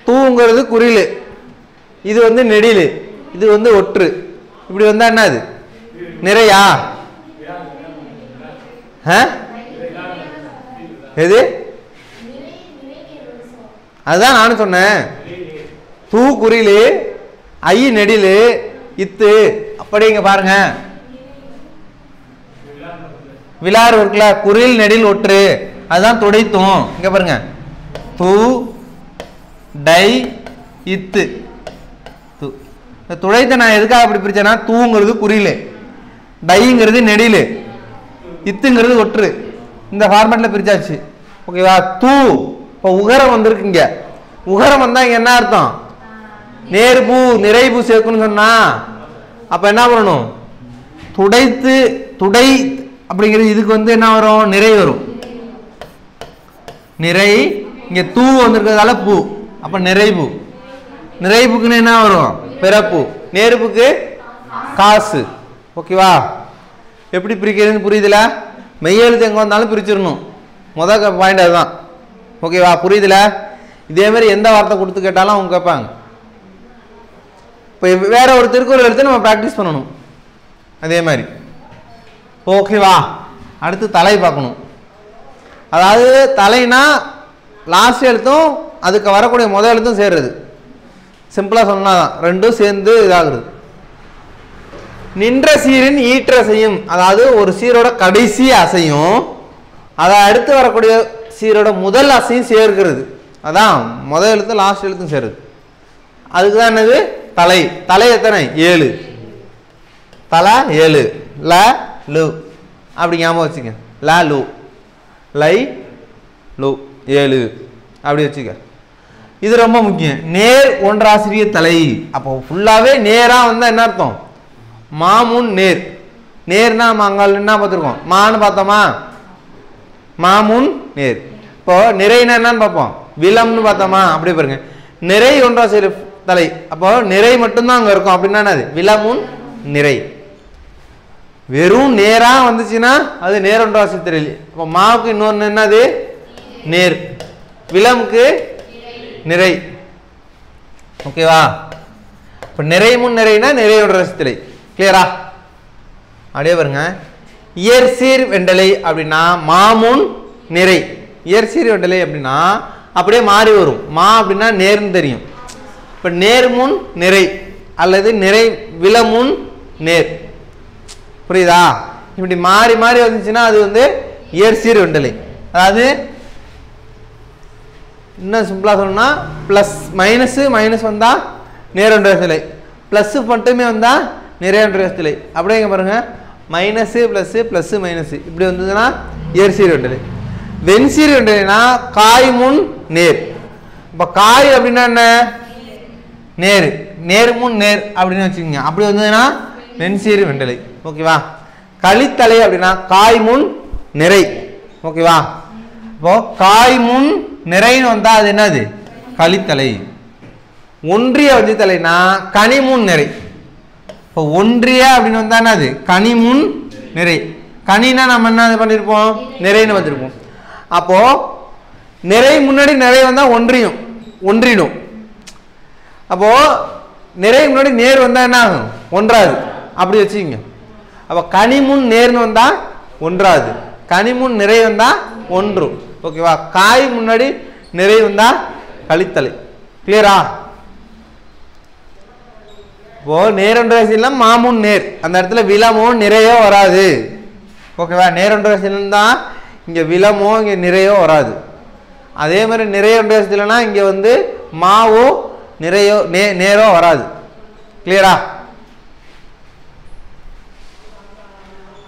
Speaker 1: தூங்கிறது குறில், இது வந்து நெடில், இது வந்து ஒற்று. இப்படி வந்தா என்னது? நிறையா? எது? அதுதான் நானும் சொன்னேன். தூ குறில், ஐ நெடில், இத்து. அப்படிங்க பாருங்க. விலாறு இருக்குல்ல, குறில் நெடில் ஒற்று, அதுதான் துடைத்தும். இங்க பாருங்க. தூ டை இத்து. துடைத்த நான் எதுக்காக அப்படி பிரிச்சேன்னா, தூங்கிறது குறில், டைங்கிறது நெடில், இத்துங்கிறது ஒற்று. இந்த ஃபார்மேட்ல பிரிச்சாச்சு. ஓகேவா? தூ இப்போ உகரம் வந்திருக்குங்க. உகரம் வந்தா இங்க என்ன அர்த்தம்? நேர்பூ நிறைபூ சேர்க்கணும்னு சொன்னா அப்ப என்ன பண்ணணும்? துடைத்து துடை அப்படிங்கிறது இதுக்கு வந்து என்ன வரும்? நிறை வரும். நிறை. இங்க தூ வந்திருக்கிறதால பூ, அப்ப நிறைபூ. நிறைபுக்குன்னு என்ன வரும்? பிறப்பு. நேர்புக்கு காசு. ஓகேவா? எப்படி பிரிக்கிறதுன்னு புரியுதுல? மெய்யெழுத்து எங்க வந்தாலும் பிரிச்சிடணும். முதல் பாயிண்ட் அதுதான். ஓகேவா? புரியுதுல? இதே மாதிரி எந்த வார்த்தை கொடுத்து கேட்டாலும் அவங்க கேட்பாங்க. இப்போ வேற ஒரு திருக்குறள் எடுத்து நம்ம ப்ராக்டிஸ் பண்ணணும் அதே மாதிரி. ஓகேவா? அடுத்து தலை பார்க்கணும். அதாவது தலைனா லாஸ்ட் எழுத்தும் அதுக்கு வரக்கூடிய முதல் எழுத்தும் சேர்றது. சிம்பிளா சொன்னாதான் ரெண்டும் சேர்ந்து இதாகுது. நின்ற சீரின் ஈற்ற செய்யும், அதாவது ஒரு சீரோட கடைசி அசையும் அதை அடுத்து வரக்கூடிய சீரோட முதல் அசையும் சேர்க்கிறது. அதான் முதல் எழுத்து லாஸ்ட் எழுத்தும் சேருது. அதுக்குதான் என்னது? தலை. தலை எத்தனை? 7. தலை 7. ல லு அப்படி ஞாபகம் வச்சுக்க. ல லு லை லு 7 அப்படி வச்சுக்க. இது ரொம்ப முக்கியம். நேர் ஒன்றாசிரிய தலை. அப்போ ஃபுல்லாவே நேரா வந்தா என்ன அர்த்தம்? மாமுன் நேர். நேர்னா அங்கால் என்ன பார்த்துருக்கோம்? மான்னு பார்த்தோமா? மாமுன் நேர். இப்போ நிறைனா என்னன்னு பார்ப்போம். விலம்னு பார்த்தோமா? அப்படி பாருங்க. நிறை ஒன்றாசிரிய தலை. அப்போ நிறை மட்டும்தான் அங்க இருக்கும். அப்படின்னா என்னது? விலமுன் நிறை. வெறும் நேரா வந்துச்சுன்னா அது நேர் ஒன்றாசிரிய தலை. அப்போ மாவுக்கு இன்னொன்று என்னது? நேர். விலமுக்கு நிறை. ஓகேவா? இப்போ நிறை முன் நிறைனா நிறை ஒன்றாசிரிய தலை. கிளியரா? அப்படியே பாருங்க. இயற்சீர் வெண்டலை அப்படின்னா மாமுன் நிறை. இயற்சீர் வெண்டலை அப்படின்னா அப்படியே மாறி வரும். மா அப்படின்னா நேர்னு தெரியும். இப்போ நேர்முன் நிறை அல்லது நிறை விலமுன் நேர். புரியுதா? இப்படி மாறி மாறி வந்துச்சுன்னா அது வந்து இயற்சீர் வெண்டலை. அதாவது இன்னும் சிம்பிளா சொல்லணும்னா பிளஸ் மைனஸ் மைனஸ் வந்தா நேர் ஒன்றாசிலை, பிளஸ் மட்டுமே வந்தா நிறை ஒன்றாசிலை. அப்படியே பாருங்க. மைனஸ் பிளஸ் பிளஸ் மைனஸ் இப்படி வந்ததுன்னா இயற்சீர் வெண்டலை. வெண்சீர் வெண்டலைனா காய் முன் நேர். இப்ப காய் அப்படின்னா என்ன? நேர். நேர் முன் நேர் அப்படின்னு வச்சுக்கோங்க. அப்படி வந்ததுன்னா வெண்சீர் வெண்டலை. ஓகேவா? கலித்தலை அப்படின்னா காய் முன் நிறை. ஓகேவா? இப்போ காய் முன் நிறைன்னு வந்தா அது என்னது? கலித்தலை. ஒன்றிய வஞ்சித்தலைனா கனிமுன் நிறை. இப்போ ஒன்றிய அப்படின்னு வந்தா என்னது கனி முன் நிறை. கனினா நம்ம என்ன பண்ணிருப்போம் நிறைன்னு வந்திருப்போம். அப்போ நிறை முன்னாடி நிறை வந்தா ஒன்றிடும். அப்போ நிறை முன்னாடி நேர் வந்தா என்ன ஆகும் ஒன்றாது. அப்படி வச்சுக்கோங்க. அப்போ கனிமுன் நேர்னு வந்தா ஒன்றாது, கனிமுன் நிறை வந்தா ஒன்று. ஓகேவா? காய் முன்னாடி நிறை வந்தா கழித்தலை. கிளியரா? இப்போ நேரொன்றாசில மாமுன் நேர், அந்த இடத்துல விலமோ நிறையோ வராது. ஓகேவா? நேரொன்றாசில தான் இங்க விலமோ இங்க நிறையோ வராது. அதே மாதிரி நிறைய ஒன்றாசிலனா இங்க வந்து மாவோ நிறையோ நேரோ வராது. கிளியரா?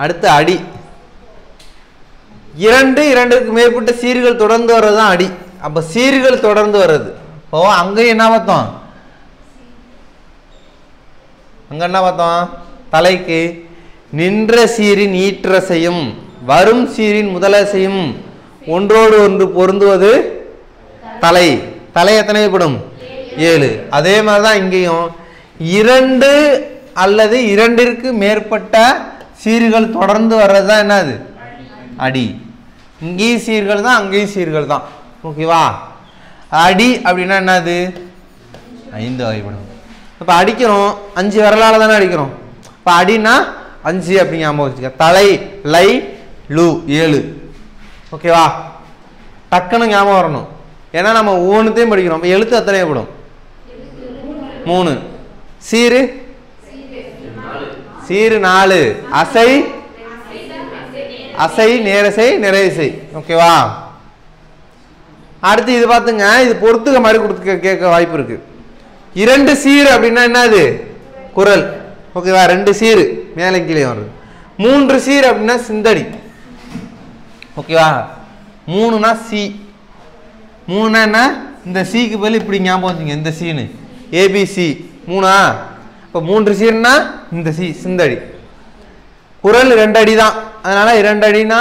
Speaker 1: அடுத்து அடி. இரண்டுக்கு மேற்பட்ட சீர்கள் தொடர்ந்து வர்றது தான் அடி. அப்ப சீர்கள் தொடர்ந்து வர்றது. ஓ அங்க என்ன பார்த்தோம்? அங்க என்ன பார்த்தோம்? தலைக்கு நின்ற சீரின் ஈற்றசையும் வரும் சீரின் முதலசையும் ஒன்றோடு ஒன்று பொருந்துவது தலை. தலை எத்தனைப்படும்? 7. அதே மாதிரிதான் இங்கேயும் 2 அல்லது 2ற்கு மேற்பட்ட சீர்கள் தொடர்ந்து வர்றதுதான் என்னது அடி. இங்கேயும் சீர்கள் தான், அங்கேயும் சீர்கள் தான். ஓகேவா? அடி அப்படின்னா என்னது 5 வகைப்படும். இப்ப அடிக்கிறோம் 5 விரலால தானே அடிக்கிறோம். இப்ப அடினா 5 அப்படி ஞாபகம் வச்சுக்க. தலை லை லு 7. ஓகேவா? டக்குன்னு ஞாபகம் வரணும். ஏன்னா நம்ம ஒவ்வொன்றுத்தையும் படிக்கிறோம். அப்ப எழுத்து எத்தனை படும்? 3. சீரு 4. அசை நேரசை நிறைசை. ஓகேவா? அடுத்து இது பாத்துங்க, இது பொறுத்துக்க மாதிரி கொடுத்து கேட்க வாய்ப்பு இருக்கு. 2 சீர் அப்படின்னா என்னது குரல். ஓகேவா? 2 சீர் மேலே கீழே வருது. 3 சீர் அப்படின்னா சிந்தடி. ஓகேவா? 3னா சி. 3னா என்ன? இந்த சிக்கு பதில் இப்படி ஞாபகம் வச்சுங்க, இந்த சீனு ஏபிசி 3ஆ. இப்போ 3 சீர்னா இந்த சி சிந்தடி. குரல் 2 அடி தான், அதனால 2 அடினா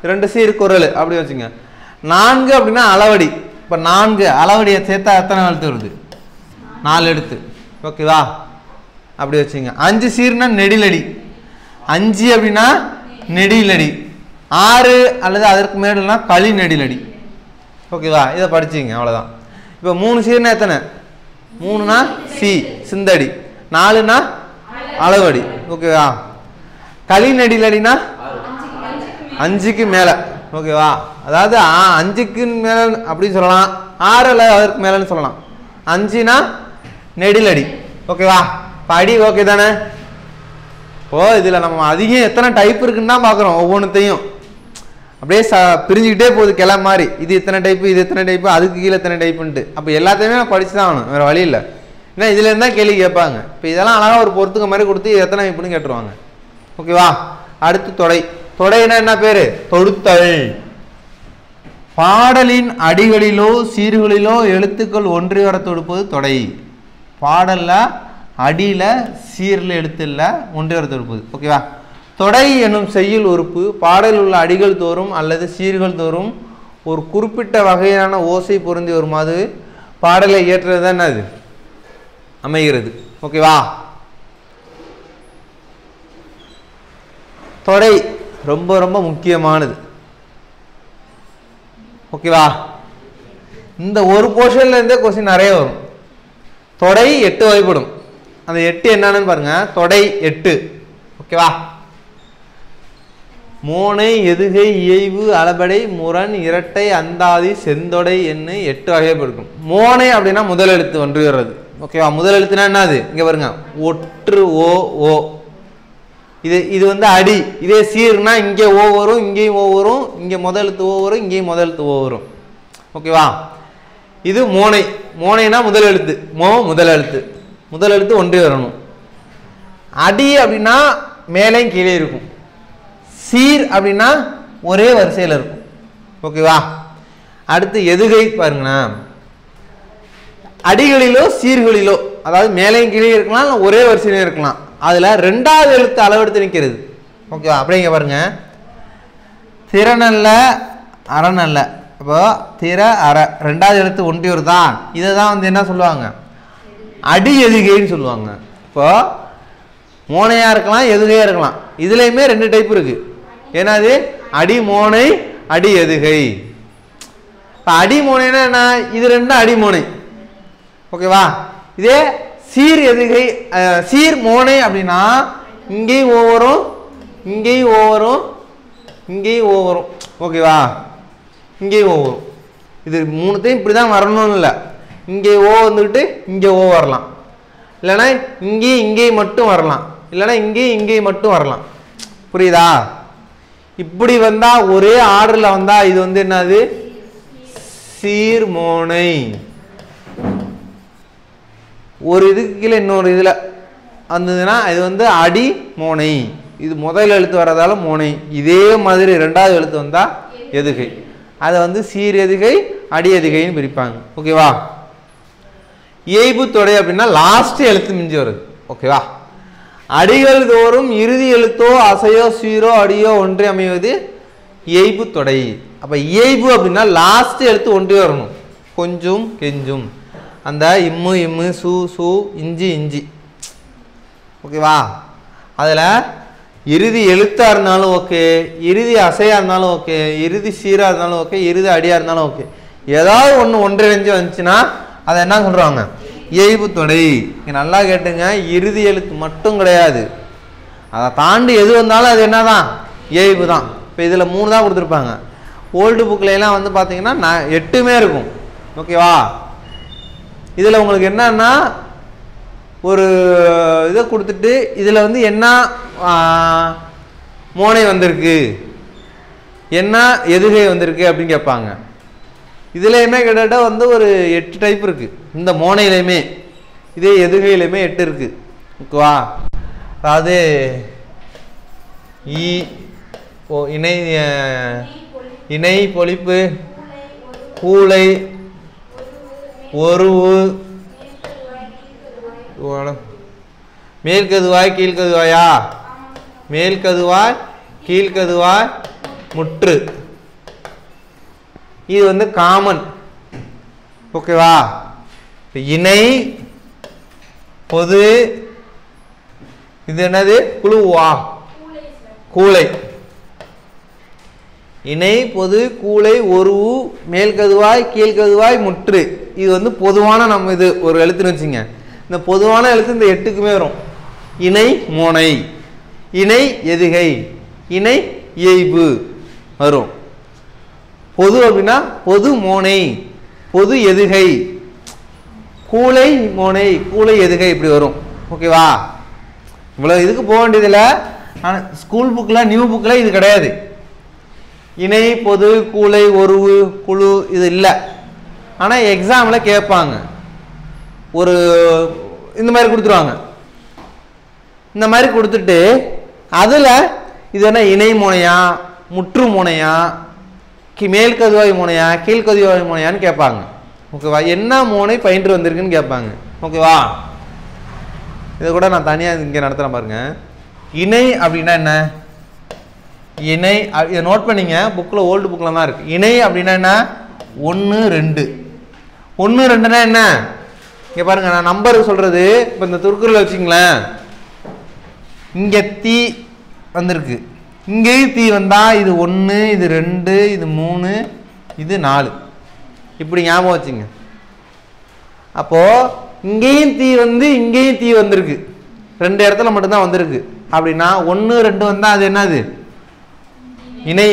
Speaker 1: 2 சீர் குரல் அப்படி வச்சுங்க. 4 அப்படின்னா அளவடி. இப்போ 4 அளவடியை சேர்த்தா எத்தனை எழுத்து வருது? 4 எழுத்து. ஓகேவா? அப்படி வச்சுங்க. 5 சீர்னா நெடிலடி. 5 அப்படின்னா நெடிலடி. 6 அல்லது அதற்கு மேடல்னா களி நெடிலடி. ஓகேவா? இதை படிச்சுங்க, அவ்வளோதான். இப்போ 3 சீர்னா எத்தனை? 3னா சி சிந்தடி, 4னா அளவடி. ஓகேவா? களி நெடிலடினா 5க்கு மேலே. ஓகேவா? அதாவது 5க்கு மேலே அப்படின்னு சொல்லலாம், 6 அல்லது அதற்கு மேலேன்னு சொல்லலாம். 5னா நெடிலடி. ஓகேவா? படி ஓகே தானே? இப்போ இதில் நம்ம அதிகம் எத்தனை டைப் இருக்குன்னு தான் பார்க்குறோம். ஒவ்வொன்றுத்தையும் அப்படியே பிரிஞ்சுக்கிட்டே போகுது கிளை மாதிரி. இது இத்தனை டைப்பு, இது எத்தனை டைப்பு, அதுக்கு கீழே எத்தனை டைப்புன்ட்டு. அப்போ எல்லாத்தையுமே நான் படிச்சு தான் ஆகணும், வேறு வழி இல்லை. ஏன்னா இதுல இருந்தா கேள்வி கேட்பாங்க. இப்போ இதெல்லாம் அழகாக ஒரு பொறுத்துக்க மாதிரி கொடுத்து எத்தனை டைப்புன்னு கேட்டுருவாங்க. ஓகேவா? அடுத்து தொடை. தொடைனா என்ன பேரு? தொடுத்தல். பாடலின் அடிகளிலோ சீர்களிலோ எழுத்துக்கள் ஒன்றி வர தொடுப்பது தொடை. பாடல்ல அடியில சீர்ல எழுத்து இல்ல ஒன்றி வர தொடுப்பது. ஓகேவா? தொடை என்னும் செய்யுள் உறுப்பு பாடலில் உள்ள அடிகள் தோறும் அல்லது சீர்கள் தோறும் ஒரு குறிப்பிட்ட வகையான ஓசை பொருந்தி வருமாறு பாடலை இயற்றுறது தான் என்னது அமைகிறது. ஓகேவா? தொடை ரொம்ப ரொம்ப முக்கியமானது. ஓகேவா? இந்த ஒரு போர்ஷன்ல இருந்தே கொஸ்டின் நிறைய வரும். தொடை 8 வகைப்படும். அந்த 8 என்னன்னு பாருங்க. தொடை 8. ஓகேவா? மோனை எதுகை இயைவு அளபடை முரண் இரட்டை அந்தாதி செந்தொடை என்ன 8 வகைப்படும். மோனை அப்படின்னா முதல் எழுத்து ஒன்று வர்றது. ஓகேவா? முதல் எழுத்துனா என்னது? இங்க பாருங்க, ஒற்று ஓ ஓ. இது வந்து அடி. இதே சீர்னா இங்கே ஓ வரும், இங்கேயும் ஓ வரும், இங்கே முதல் எழுத்து ஓ வரும், இங்கேயும் முதல் எழுத்து ஓ வரும். ஓகேவா? இது மோனை. மோனைனா முதல் எழுத்து. முதல் எழுத்து. முதல் எழுத்து ஒன்றே வரணும். அடி அப்படின்னா மேலேயும் கீழே இருக்கும். சீர் அப்படின்னா ஒரே வரிசையில் இருக்கும். ஓகேவா? அடுத்து எதுகை பாருங்கண்ணா. அடிகளிலோ சீர்களிலோ, அதாவது மேலேயும் கீழே இருக்கலாம், ஒரே வரிசையிலே இருக்கலாம். அதுல 2வது எழுத்து அளவெடுத்து நிற்கிறது. ஓகேவா? அப்படிங்க பாருங்க. திறனல்ல அறநல்ல. அப்போ திற அற 2வது எழுத்து ஒன்றி வருதான். இதை தான் வந்து என்ன சொல்லுவாங்க? அடி எதுகைன்னு சொல்லுவாங்க. இப்போ மோனையா இருக்கலாம், எதுகையா இருக்கலாம். இதுலயுமே 2 டைப் இருக்கு. என்னது? அடி மோனை, அடி எதுகை. அடி மோனைனா என்ன? இது 2 அடி மோனை. ஓகேவா? இதே சீர் எதுகை, சீர் மோனை அப்படின்னா இங்கேயும் ஓவரும், இங்கேயும் ஓவரும், இங்கேயும் ஓவரும். ஓகேவா? இங்கேயும் ஓவரும். இது 3த்தையும் இப்படிதான் வரணும்னு இல்லை. இங்கே ஓ வந்துக்கிட்டு இங்கே ஓ வரலாம், இல்லைன்னா இங்கேயும் இங்கேயும் மட்டும் வரலாம், இல்லைன்னா இங்கேயும் இங்கேயும் மட்டும் வரலாம். புரியுதா? இப்படி வந்தா ஒரே ஆர்டர்ல வந்தா இது வந்து என்னது? சீர்மோனை. ஒரு இதுக்கு கீழே இன்னொரு இதுல வந்ததுன்னா இது வந்து அடி மோனை. இது முதல் எழுத்து வர்றதால மோனை. இதே மாதிரி 2வது எழுத்து வந்தா எதுகை. அதை வந்து சீர் எதுகை, அடி எதுகைன்னு பிரிப்பாங்க. ஓகேவா? இயைபு தொடை அப்படின்னா லாஸ்ட் எழுத்து மிஞ்சி வருது. ஓகேவா? அடிகள் தோறும் இறுதி எழுத்தோ அசையோ சீரோ அடியோ ஒன்றி அமைவது இயைபு தொடை. அப்ப இயைபு அப்படின்னா லாஸ்ட் எழுத்து ஒன்றி வரணும். கொஞ்சம், கெஞ்சும், அந்த இம்மு இம்மு, சு சு, இஞ்சி இஞ்சி. ஓகேவா? அதுல இறுதி எழுத்தா இருந்தாலும் ஓகே, இறுதி அசையா இருந்தாலும் ஓகே, இறுதி சீரா இருந்தாலும் ஓகே, இறுதி அடியா இருந்தாலும் ஓகே, ஏதாவது ஒன்று ஒன்றிணைஞ்சு வந்துச்சுன்னா அதை என்ன சொல்றாங்க? இயைபு தொடை. நல்லா கேட்டுங்க, இறுதி எழுத்து மட்டும் கிடையாது, அதை தாண்டி எது வந்தாலும் அது என்னதான்? இயைபு தான். இப்போ இதில் 3 தான் கொடுத்துருப்பாங்க. ஓல்டு புக்லாம் வந்து பார்த்தீங்கன்னா 8மே இருக்கும். ஓகேவா? இதில் உங்களுக்கு என்னன்னா ஒரு இதை கொடுத்துட்டு இதில் வந்து என்ன மோனை வந்திருக்கு, என்ன எதுகை வந்திருக்கு அப்படின்னு கேட்பாங்க. இதுலையுமே கிட்டத்தட்ட வந்து ஒரு 8 டைப் இருக்கு. இந்த மோனையிலையுமே இதே எதுகையிலையுமே 8 இருக்கு. ஓகேவா? அதாவது இணை, இணை, பொழிப்பு, கூளை, ஒருவு, மேல்கதுவாய், கீழ்கதுவாயா? மேல்கதுவாய், கீழ்கதுவாய், முற்று. இது வந்து காமன். ஓகேவா? இணை, பொது, இது என்னது? குழுவா? கூளை. இணை, பொது, கூளை, ஒருவு, மேல்கதுவாய், கீழ்கதுவாய், முற்று. இது வந்து பொதுவான நம்ம இது ஒரு எழுத்துன்னு வச்சுங்க. இந்த பொதுவான எழுத்து இந்த 8க்குமே வரும். இணை மோனை, இணை எதுகை, இணை இயைபு வரும். பொது அப்படின்னா பொது மோனை, பொது எதுகை, கூளை மோனை, கூளை எதுகை, இப்படி வரும். ஓகேவா? இவ்வளவு இதுக்கு போக வேண்டியதில்ல. ஆனால் ஸ்கூல் புக்கில், நியூ புக்கில் இது கிடையாது. இணை, பொது, கூளை, ஒருவு, குழு இது இல்லை. ஆனால் எக்ஸாமில் கேட்பாங்க. ஒரு இந்த மாதிரி கொடுத்துருவாங்க. இந்த மாதிரி கொடுத்துட்டு அதில் இது என்ன இணை மோனையா, முற்று மோனையா, மேல்கதுவாய் மோனையா, கீழ்கதுவாய் மோனையான்னு கேட்பாங்க. ஓகேவா? என்ன மோனை பயின்று வந்திருக்குன்னு கேட்பாங்க. ஓகேவா? இதை கூட நான் தனியாக இங்கே நடத்துகிறேன் பாருங்க. இணை அப்படின்னா என்ன? இணை இதை நோட் பண்ணிங்க, புக்கில் ஓல்டு புக்கில் தான் இருக்குது. இணை அப்படின்னா என்ன? 1 2. 1 2னா என்ன? இங்கே பாருங்க, நான் நம்பர் சொல்கிறது. இப்போ இந்த திருக்குறளை வச்சுங்களேன், இங்கே தீ வந்திருக்கு, இங்கேயும் தீ வந்தால் இது 1, இது 2, இது 3, இது 4. இப்படி ஞாபகம் வச்சுங்க. அப்போது இங்கேயும் தீ வந்து இங்கேயும் தீ வந்திருக்கு, 2 இடத்துல மட்டும்தான் வந்திருக்கு. அப்படின்னா 1 2 வந்தால் அது என்னது? இணை.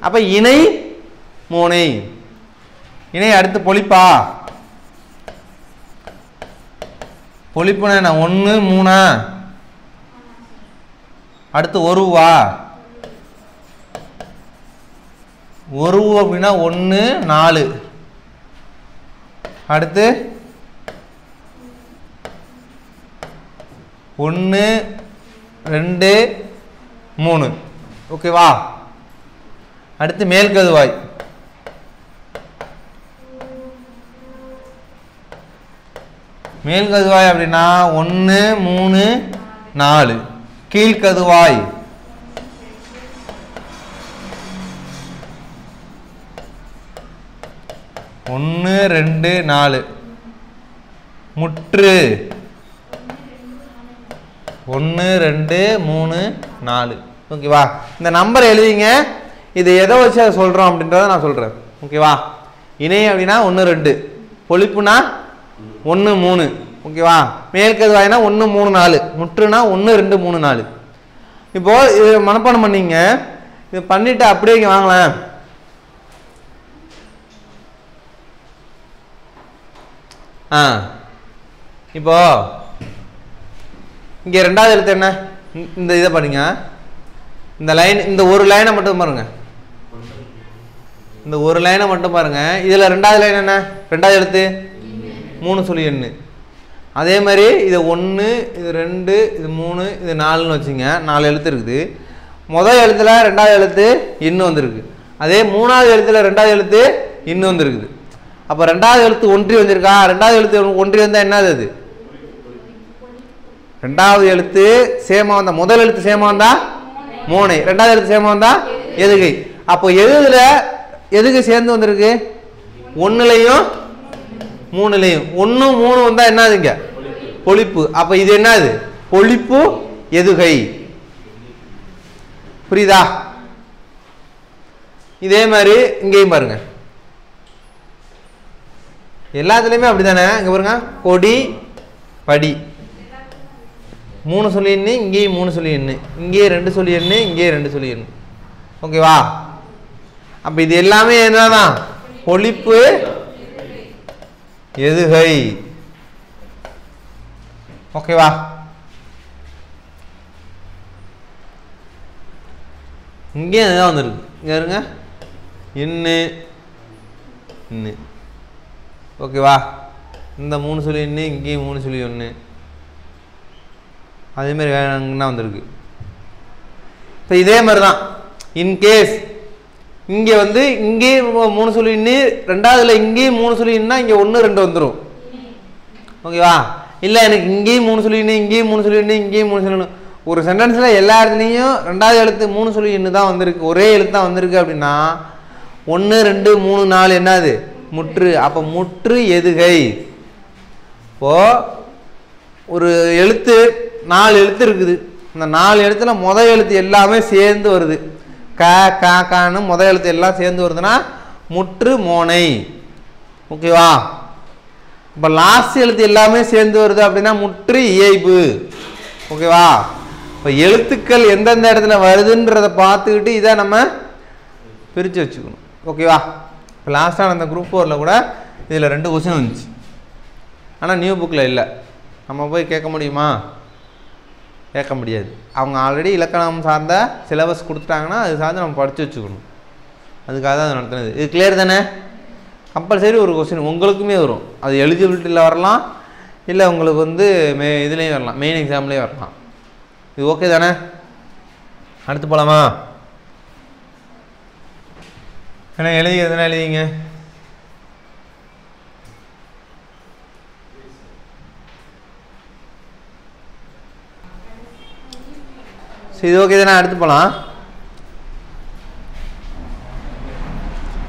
Speaker 1: அப்போ இணை மோனை. இணை. அடுத்து பொழிப்பா? பொழிப்புனா என்ன? 1 3. அடுத்து ஒருவா? ஒருவு அப்படின்னா 1 4. அடுத்து 1 2 3. ஓகேவா? அடுத்து மேல்கதுவாய். மேல்கதுவாய் அப்படின்னா 1 3 4. கீழ்கதுவாய் 1 2 4. முற்று 1 2 3 4 ஓகேவா இந்த நம்பர் எழுதிங்க இது எதை வச்சு அதை சொல்கிறோம் அப்படின்றத நான் சொல்கிறேன் ஓகேவா இணை அப்படின்னா 1 2 பொழிப்புனா 1 3 ஓகேவா மேல்கது வாயினா 1 3 4 முற்றுனா 1 2 3 4 இப்போ இது மனப்பாடம் பண்ணீங்க இது பண்ணிட்டு அப்படியே இங்கே வாங்கலாம் இப்போ இங்கே ரெண்டாவது எழுத்து என்ன இந்த இதை பாருங்க இந்த லைன் இந்த ஒரு லைனை மட்டும் பாருங்க இந்த ஒரு லைனை மட்டும் பாருங்க இதில் ரெண்டாவது லைன் என்ன ரெண்டாவது எழுத்து 3 சொல்லி எண்ணு அதே மாதிரி இது 1 இது 2 இது 3 இது 4ன்னு வச்சுங்க 4 எழுத்து இருக்குது முதல் எழுத்துல ரெண்டாவது எழுத்து இன்னும் வந்திருக்கு அதே மூணாவது எழுத்துல ரெண்டாவது எழுத்து இன்னும் வந்திருக்குது அப்போ ரெண்டாவது எழுத்து ஒன்றி வந்திருக்கா ரெண்டாவது எழுத்து ஒன்றி வந்தால் என்னது அது ரெண்டாவது எழுத்து சேமா வந்தா முதல் எழுத்து சேமா வந்தா மோனை ரெண்டாவது எழுத்து சேமா வந்தா எதுகை அப்போ எதுகை சேர்ந்து வந்திருக்கு 1லையும் 3லையும் 1 3 வந்தா என்னதுங்க பொழிப்பு அப்ப இது என்னது பொழிப்பு எதுகை புரியுதா இதே மாதிரி இங்கேயும் பாருங்க எல்லாத்துலயுமே அப்படிதானே இங்க பாருங்க கொடி படி 3 சொல்லி எண்ணு இங்கேயும் 3 சொல்லி எண்ணு இங்கேயே 2 சொல்லி எண்ணு இங்கேயே 2 சொல்லி எண்ணு ஓகேவா அப்ப இது எல்லாமே என்னதான் பொழிப்பு எதுகை ஓகேவா இங்கே அதுதான் வந்துருக்கு இங்க இருங்க இன்னு ஓகேவா இந்த 3 சொல்லி எண்ணு இங்கேயும் 3 சொல்லி ஒன்று அதே மாதிரி வேணுங்கன்னா வந்திருக்கு இப்போ இதே மாதிரி தான் இன்கேஸ் இங்கே வந்து இங்கே 3 சொல்லி எண்ணு ரெண்டாவதுல இங்கேயும் 3 சொல்லி எண்ணா இங்கே 1 2 வந்துடும் ஓகேவா இல்லை எனக்கு இங்கேயும் 3 சொல்லி எண்ணு இங்கேயும் 3 சொல்லி எண்ணு இங்கேயும் 3 சொல்லி ஒரு சென்டென்ஸில் எல்லா இடத்துலையும் ரெண்டாவது எழுத்து 3 சொல்லி எண்ணு தான் வந்திருக்கு ஒரே எழுத்து தான் வந்திருக்கு அப்படின்னா 1 2 3 4 என்னது முற்று அப்போ முற்று எதுகை இப்போ ஒரு எழுத்து 4 எழுத்து இருக்குது இந்த 4 எழுத்துல முதல் எழுத்து எல்லாமே சேர்ந்து வருது கான்னு முதல் எழுத்து எல்லாம் சேர்ந்து வருதுன்னா முற்று மோனை ஓகேவா இப்போ லாஸ்ட் எழுத்து எல்லாமே சேர்ந்து வருது அப்படின்னா முற்று இயைபு ஓகேவா இப்போ எழுத்துக்கள் எந்தெந்த இடத்துல வருதுன்றதை பார்த்துக்கிட்டு இதை நம்ம பிரித்து வச்சுக்கணும் ஓகேவா இப்போ லாஸ்ட்டான அந்த குரூப் 4ல் கூட இதில் 2 கொஸ்டின் வந்துச்சு ஆனால் நியூ புக்கில் இல்லை நம்ம போய் கேட்க முடியுமா கேட்க முடியாது அவங்க ஆல்ரெடி இலக்கணம் சார்ந்த சிலபஸ் கொடுத்துட்டாங்கன்னா அது சார்ந்து நம்ம படித்து வச்சுக்கணும் அதுக்காக தான் அது நடத்துனது இது கிளியர் தானே கம்பல்சரி ஒரு கொஸ்டின் உங்களுக்குமே வரும் அது எலிஜிபிலிட்டியில் வரலாம் இல்லை உங்களுக்கு வந்து இதுலேயும் வரலாம் மெயின் எக்ஸாம்லேயும் வரலாம் இது ஓகே தானே அடுத்து போகலாமா ஏன்னா எழுதி எதுனா எழுதிங்க சரி இது ஓகே தானே அடுத்து போகலாம்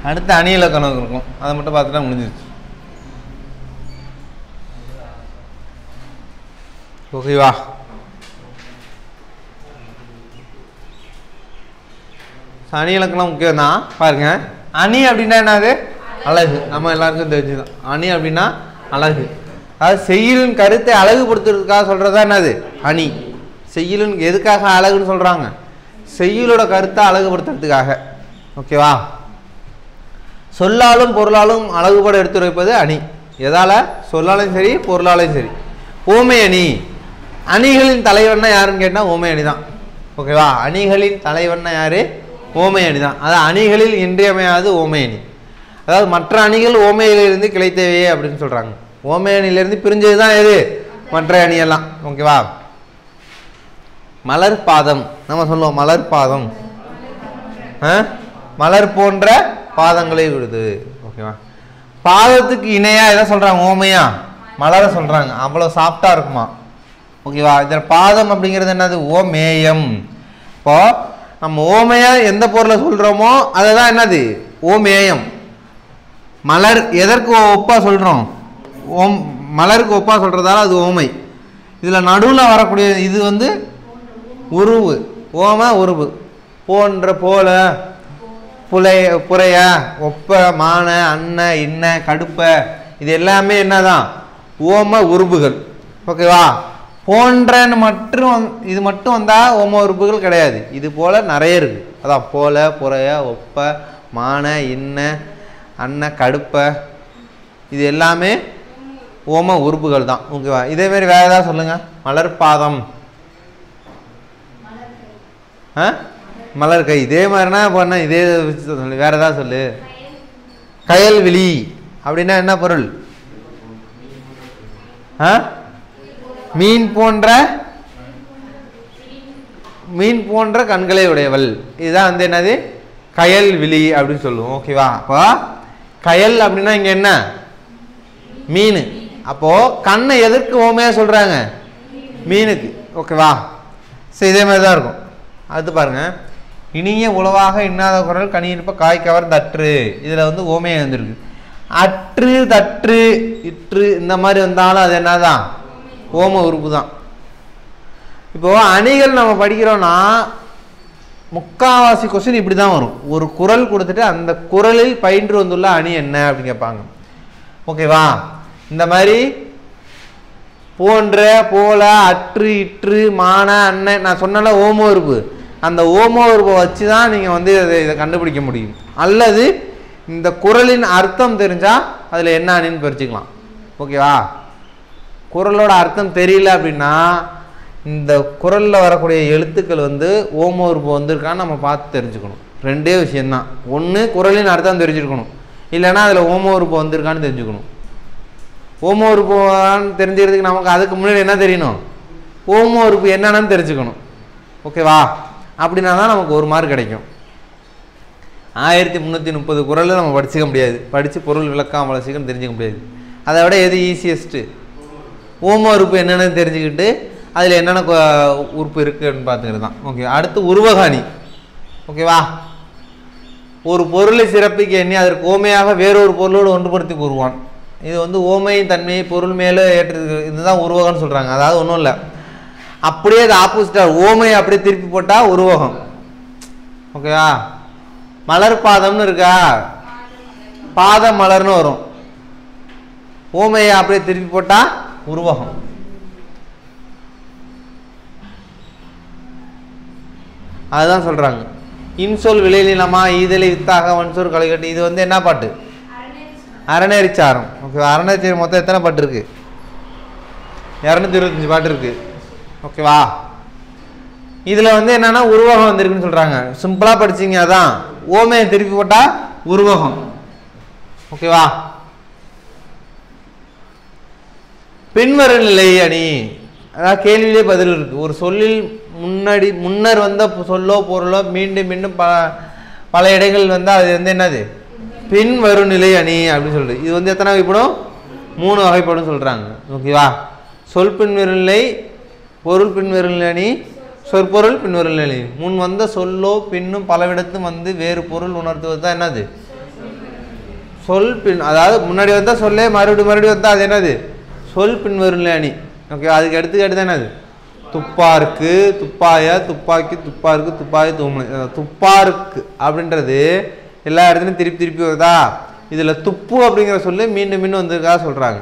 Speaker 1: அடுத்து அணி இலக்கணம் இருக்கும் அதை மட்டும் பார்த்துட்டா முடிஞ்சிருச்சு ஓகேவா அணி இலக்கணம் முக்கியம் தான் பாருங்க அணி அப்படின்னா என்னது அழகு நம்ம எல்லாருக்கும் தெரிஞ்சுதான் அணி அப்படின்னா அழகு அதாவது செய்யுளின் கருத்தை அழகுபடுத்துறதுக்காக சொல்றதா என்னது அணி செய்யுளின் எதுக்காக அழகுன்னு சொல்றாங்க செய்யுளோட கருத்தை அழகுபடுத்துறதுக்காக ஓகேவா சொல்லாலும் பொருளாலும் அழகுபட எடுத்து வைப்பது அணி எதால சொல்லாலும் சரி பொருளாலும் சரி ஓமை அணி அணிகளின் தலைவன்னா யாருன்னு கேட்டால் ஓமை அணி தான் ஓகேவா அணிகளின் தலைவன்னா யாரு ஓமை அணி தான் அதாவது அணிகளில் இன்றியமையாது ஓமை அணி அதாவது மற்ற அணிகள் ஓமையிலிருந்து கிளைத்தவையே அப்படின்னு சொல்றாங்க ஓமை அணியிலிருந்து பிரிஞ்சது தான் எது மற்ற அணியெல்லாம் ஓகேவா மலர் பாதம் நம்ம சொல்லுவோம் மலர் பாதம் மலர் போன்ற பாதங்களை விடுது ஓகேவா பாதத்துக்கு இணையா எதை சொல்றாங்க ஓமையா மலரை சொல்றாங்க அவ்வளோ சாஃப்டா இருக்குமா ஓகேவா இதில் பாதம் அப்படிங்கிறது என்னது ஓமேயம் இப்போ நம்ம ஓமையா எந்த பொருளை சொல்றோமோ அதுதான் என்னது ஓமேயம் மலர் எதற்கு ஒப்பா சொல்றோம் மலருக்கு ஒப்பா சொல்றதால அது ஓமை இதில் நடுவில் வரக்கூடிய இது வந்து உருவு, ஓம உருவு. போன்ற, போல, புறைய, ஒப்ப, மான, அன்ன, இன்ன, கடுப்ப, இது எல்லாமே என்னதான் ஓம உருபுகள். ஓகேவா? போன்றன்னு மட்டும் இது மட்டும் வந்தால் ஓம உறுப்புகள் கிடையாது. இது போல் நிறைய இருக்குது. அதான் போல, புறைய, ஒப்ப, மான, இன்ன, அன்ன, கடுப்ப, இது எல்லாமே ஓம உறுப்புகள் தான். ஓகேவா? இதேமாரி வேறு ஏதாவது சொல்லுங்கள். மலர்பாதம், மலர் கை, இதே மாதிரினா பண்ண இதே சொல்லு. வேறு ஏதாவது சொல்லு. கயல்விழி அப்படின்னா என்ன பொருள்? மீன் போன்ற கண்களை உடையவள். இதுதான் வந்து என்னது? கயல்விழி அப்படின்னு சொல்லுவோம். ஓகேவா? அப்போ கயல் அப்படின்னா இங்கே என்ன? மீன். அப்போது கண்ணை எதற்கு ஓமையாக சொல்கிறாங்க? மீனுக்கு. ஓகேவா? சரி, இதே மாதிரி தான் இருக்கும். அடுத்து பாருங்கள். இனிய உளவாக இன்னாத குரல் கனியிருப்ப காய் கவர் தற்று. இதில் வந்து ஓமையாக வந்துருக்கு. அற்று, தற்று, இற்று இந்த மாதிரி வந்தாலும் அது என்னதான்? ஓம உறுப்பு தான். இப்போது அணிகள் நம்ம படிக்கிறோன்னா முக்காவாசி கொஸ்டின் இப்படி தான் வரும். ஒரு குரல் கொடுத்துட்டு அந்த குரலில் பயின்று வந்துள்ள அணி என்ன அப்படின்னு கேட்பாங்க. ஓகேவா? இந்த மாதிரி போன்ற, போல, அற்று, இற்று, மான, அன்ன நான் சொன்னால ஓம உறுப்பு. அந்த ஓம உறுப்பை வச்சு தான் நீங்கள் வந்து இதை கண்டுபிடிக்க முடியும். அல்லது இந்த குரலின் அர்த்தம் தெரிஞ்சால் அதில் என்ன அணின்னு பறிச்சுக்கலாம். ஓகேவா? குரலோட அர்த்தம் தெரியல அப்படின்னா இந்த குரலில் வரக்கூடிய எழுத்துக்கள் வந்து ஓம உறுப்பு வந்திருக்கான்னு நம்ம பார்த்து தெரிஞ்சுக்கணும். ரெண்டே விஷயந்தான். ஒன்று குரலின் அர்த்தம் தெரிஞ்சுருக்கணும், இல்லைன்னா அதில் ஓம உறுப்பு வந்திருக்கான்னு தெரிஞ்சுக்கணும். ஓம உறுப்புன்னு தெரிஞ்சுக்கிறதுக்கு நமக்கு அதுக்கு முன்னாடி என்ன தெரியணும்? ஓம உறுப்பு என்னென்னு தெரிஞ்சுக்கணும். ஓகேவா? அப்படின்னா தான் நமக்கு 1 மார்க் கிடைக்கும். 1330 குரலில் நம்ம படிச்சுக்க முடியாது. படித்து பொருள் விளக்கம் வளர்ச்சிக்கன்னு தெரிஞ்சுக்க முடியாது. அதை விட எது ஈஸியஸ்ட்டு? ஓம உறுப்பு என்னென்னு தெரிஞ்சுக்கிட்டு அதில் என்னென்ன உறுப்பு இருக்குதுன்னு பார்த்துக்கிறது தான். ஓகே. அடுத்து உருவகாணி. ஓகேவா? ஒரு பொருளை சிறப்பிக்க எண்ணி அதற்கு ஓமையாக வேறொரு பொருளோடு ஒன்றுபடுத்தி கூறுவான். இது வந்து ஓமையின் தன்மையை பொருள் மேலே ஏற்றது. இதுதான் உருவகம்னு சொல்கிறாங்க. அதாவது ஒன்றும் இல்லை, அப்படியே அது ஆப்போசிட்டாக ஓமையை அப்படியே திருப்பி போட்டால் உருவகம். ஓகேவா? மலர் பாதம்னு இருக்கா, பாத மலர்னு வரும். ஓமையை அப்படியே திருப்பி போட்டால் உருவகம். அதுதான் சொல்கிறாங்க. இன்சொல் விளைநிலமா ஈதலை வித்தாக வன்சொல் கலைகட்டி. இது வந்து என்ன பாட்டு? அறநெறிச்சாரம். ஓகேவா? அறநெறிச்சாரம் மொத்தம் எத்தனை பாட்டு இருக்குது? 225 பாட்டு இருக்குது. ஓகேவா? இதில் வந்து என்னென்னா உருவகம் வந்திருக்குன்னு சொல்கிறாங்க. சிம்பிளாக படிச்சிங்க. அதான் ஓமையை திருப்பி போட்டால் உருவகம். ஓகேவா? பின்வரும் நிலை அணி. அதாவது கேள்வியிலே பதில் இருக்குது. ஒரு சொல்லில் முன்னர் வந்த சொல்லோ பொருளோ மீண்டும் மீண்டும் பல இடங்கள் வந்தால் அது வந்து என்னது? பின்வரும் நிலை அணி அப்படின்னு சொல்லிட்டு. இது வந்து எத்தனை வகைப்படும்? 3 வகைப்படும் சொல்கிறாங்க. ஓகேவா? சொல் பின்வரும் நிலை, பொருள் பின்வரும் நிலை அணி, சொற்பொருள் பின்வரும் நிலை. முன் வந்த சொல்லோ பின்னும் பலவிடத்தும் வந்து வேறு பொருள் உணர்த்துவது தான் என்னது? சொல் பின். அதாவது முன்னாடி வந்தால் சொல்லே மறுபடியும் வந்தால் அது என்னது? சொல் பின்வரும் நிலை அணி. ஓகே. அதுக்கு எடுத்துக்காட்டு தான் என்னது? துப்பாருக்கு, துப்பாய, துப்பாக்கி, துப்பாருக்கு, துப்பாய, தூமலை. துப்பாருக்கு அப்படின்றது எல்லா இடத்துலையும் திருப்பி திருப்பி வருதா? இதில் துப்பு அப்படிங்கிற சொல்லு மீண்டும் மீண்டும் வந்திருக்கா சொல்கிறாங்க.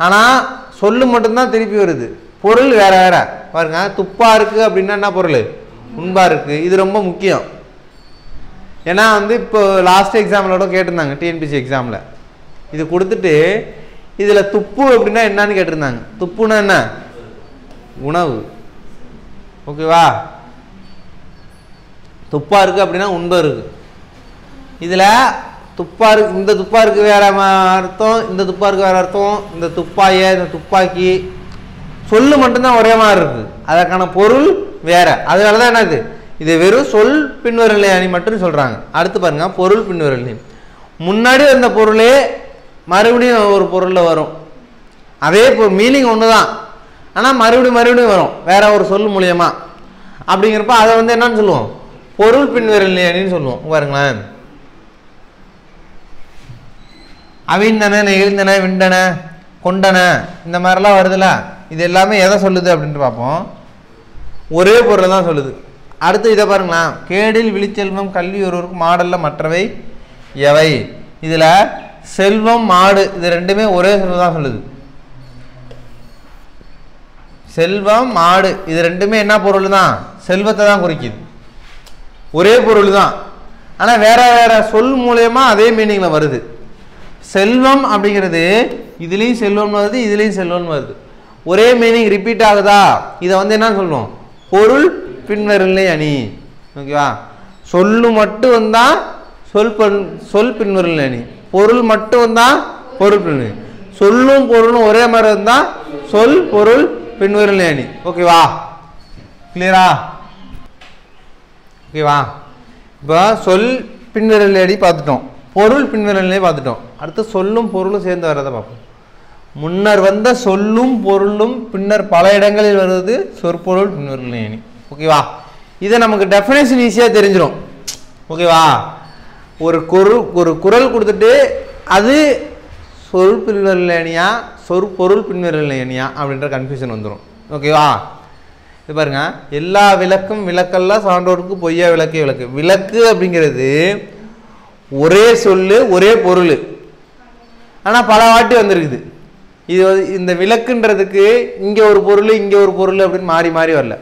Speaker 1: ஆனால் சொல்லு மட்டும்தான் திருப்பி வருது, பொருள் வேற வேற. பாருங்க, துப்பா இருக்கு அப்படின்னா என்ன பொருள்? உண்பா இருக்கு. இது ரொம்ப முக்கியம். ஏன்னா வந்து இப்போ லாஸ்ட் எக்ஸாம்பிளோட கேட்டிருந்தாங்க, டிஎன்பிசி எக்ஸாமில். இது கொடுத்துட்டு இதில் துப்பு அப்படின்னா என்னன்னு கேட்டிருந்தாங்க. துப்புன்னா என்ன? உணவு. ஓகேவா? துப்பா இருக்கு அப்படின்னா உண்பை இருக்கு. இதில் துப்பா இருக்கு, இந்த துப்பா இருக்கு வேற அர்த்தம், இந்த துப்பா இருக்கு வேற அர்த்தம். இந்த துப்பாய, இந்த துப்பாக்கி சொல்லு மட்டும்தான் ஒரே மாதிரி இருக்கு, அதற்கான பொருள் வேற. அதனால தான் என்னது? இது வெறும் சொல் பின்வரல் அணி மட்டும் சொல்றாங்க. அடுத்து பாருங்க, பொருள் பின்வரல் அணி. முன்னாடி அந்த பொருளே மறுபடியும் ஒரு பொருளில் வரும். அதே மீனிங் ஒன்று தான், ஆனால் மறுபடியும் வரும் வேற ஒரு சொல் மூலியமா. அப்படிங்கிறப்ப அதை வந்து என்னன்னு சொல்லுவோம்? பொருள் பின்வரல் அணின்னு சொல்லுவோம். பாருங்களேன், அவிந்தன, நெகிழ்ந்தன, விண்டன, கொண்டன, இந்த மாதிரிலாம் வருதுல்ல. இது எல்லாமே எதை சொல்லுது அப்படின்ட்டு பார்ப்போம். ஒரே பொருளை தான் சொல்லுது. அடுத்து இதை பாருங்களா, கேடில் விழிச்செல்வம் கல்வி ஒருவருக்கு மாடல்ல மற்றவை எவை. இதில் செல்வம் மாடு இது ரெண்டுமே ஒரே சொல் தான் சொல்லுது. செல்வம் மாடு இது ரெண்டுமே என்ன பொருள் தான், செல்வத்தை தான் குறிக்குது. ஒரே பொருள் தான், ஆனால் வேற வேற சொல் மூலயமா அதே மீனிங்கில் வருது. செல்வம் அப்படிங்கிறது இதுலேயும் செல்வம் வருது, இதுலேயும் செல்வம் வருது. ஒரே மீனிங் ரிப்பீட் ஆகுதா, இதை வந்து என்ன சொல்லுவோம், பொருள் பின்வருநிலை அணி. ஓகேவா, சொல்லு மட்டும் வந்தா சொல் பின்வருநிலை அணி, பொருள் மட்டும் வந்தா பொருள் பின்வருநிலை, சொல்லும் பொருளும் ஒரே மாதிரி இருந்தா சொல் பொருள் பின்வருநிலை அணி. ஓகேவா, கிளியரா? ஓகேவா, இப்போ சொல் பின்வருநிலை அணி பார்த்துட்டோம், பொருள் பின்வருநிலை பார்த்துட்டோம். அடுத்து சொல்லும் பொருளும் சேர்ந்து வர்றதை பார்ப்போம். முன்னர் வந்த சொல்லும் பொருளும் பின்னர் பல இடங்களில் வருவது சொற்பொருள் பின்வருநிலை அணி. ஓகேவா, இதை நமக்கு டெஃபினேஷன் ஈஸியாக தெரிஞ்சிடும். ஓகேவா, ஒரு குறள் கொடுத்துட்டு அது சொல் பின்வருநிலை அணியா சொற்பொருள் பின்வருநிலை அணியா அப்படின்ற கன்ஃபியூஷன் வந்துடும். ஓகேவா, இது பாருங்க, எல்லா விளக்கும் விளக்கெல்லாம் சான்றோருக்கு பொய்யா விளக்கே விளக்கு. விளக்கு அப்படிங்கிறது ஒரே சொல்லு ஒரே பொருள், ஆனால் பல வாட்டி வந்திருக்குது. இது இந்த விளக்குன்றதுக்கு இங்கே ஒரு பொருள் இங்கே ஒரு பொருள் அப்படின்னு மாறி மாறி வரல,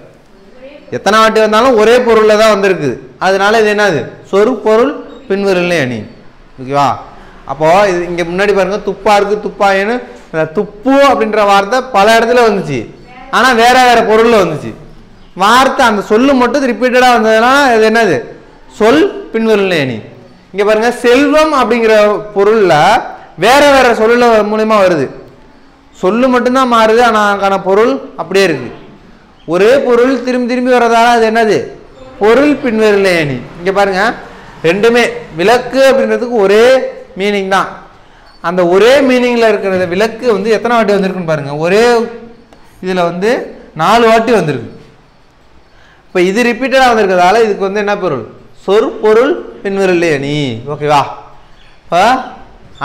Speaker 1: எத்தனை வாட்டி வந்தாலும் ஒரே பொருளில் தான் வந்திருக்குது. அதனால இது என்னது, சொற்பொருள் பின்வருநிலை அணி. ஓகேவா, அப்போ இது இங்கே முன்னாடி பாருங்க, துப்பா இருக்கு துப்பாயின்னு, துப்பு அப்படின்ற வார்த்தை பல இடத்துல வந்துச்சு, ஆனால் வேற வேற பொருளில் வந்துச்சு. வார்த்தை அந்த சொல்லு மட்டும் ரிப்பீட்டடாக வந்ததுன்னா இது என்னது, சொல் பின்வருநிலை அணி. இங்கே பாருங்க, செல்வம் அப்படிங்கிற பொருளில் வேற வேற சொல்ல மூலயமா வருது, சொல்லு மட்டும்தான் மாறுது, ஆனால் அதுக்கான பொருள் அப்படியே இருக்கு. ஒரே பொருள் திரும்பி திரும்பி வர்றதால அது என்னது, பொருள் பின்வருநிலை அணி. இங்கே பாருங்க, ரெண்டுமே விளக்கு அப்படின்றதுக்கு ஒரே மீனிங் தான். அந்த ஒரே மீனிங்கில் இருக்கிற விளக்கு வந்து எத்தனை வாட்டி வந்திருக்குன்னு பாருங்க, ஒரே இதில் வந்து 4 வாட்டி வந்திருக்கு. இப்போ இது ரிப்பீட்டடாக வந்திருக்கிறதால இதுக்கு வந்து என்ன பொருள், சொற்பொருள் பின்வருநிலை அணி. ஓகேவா, இப்போ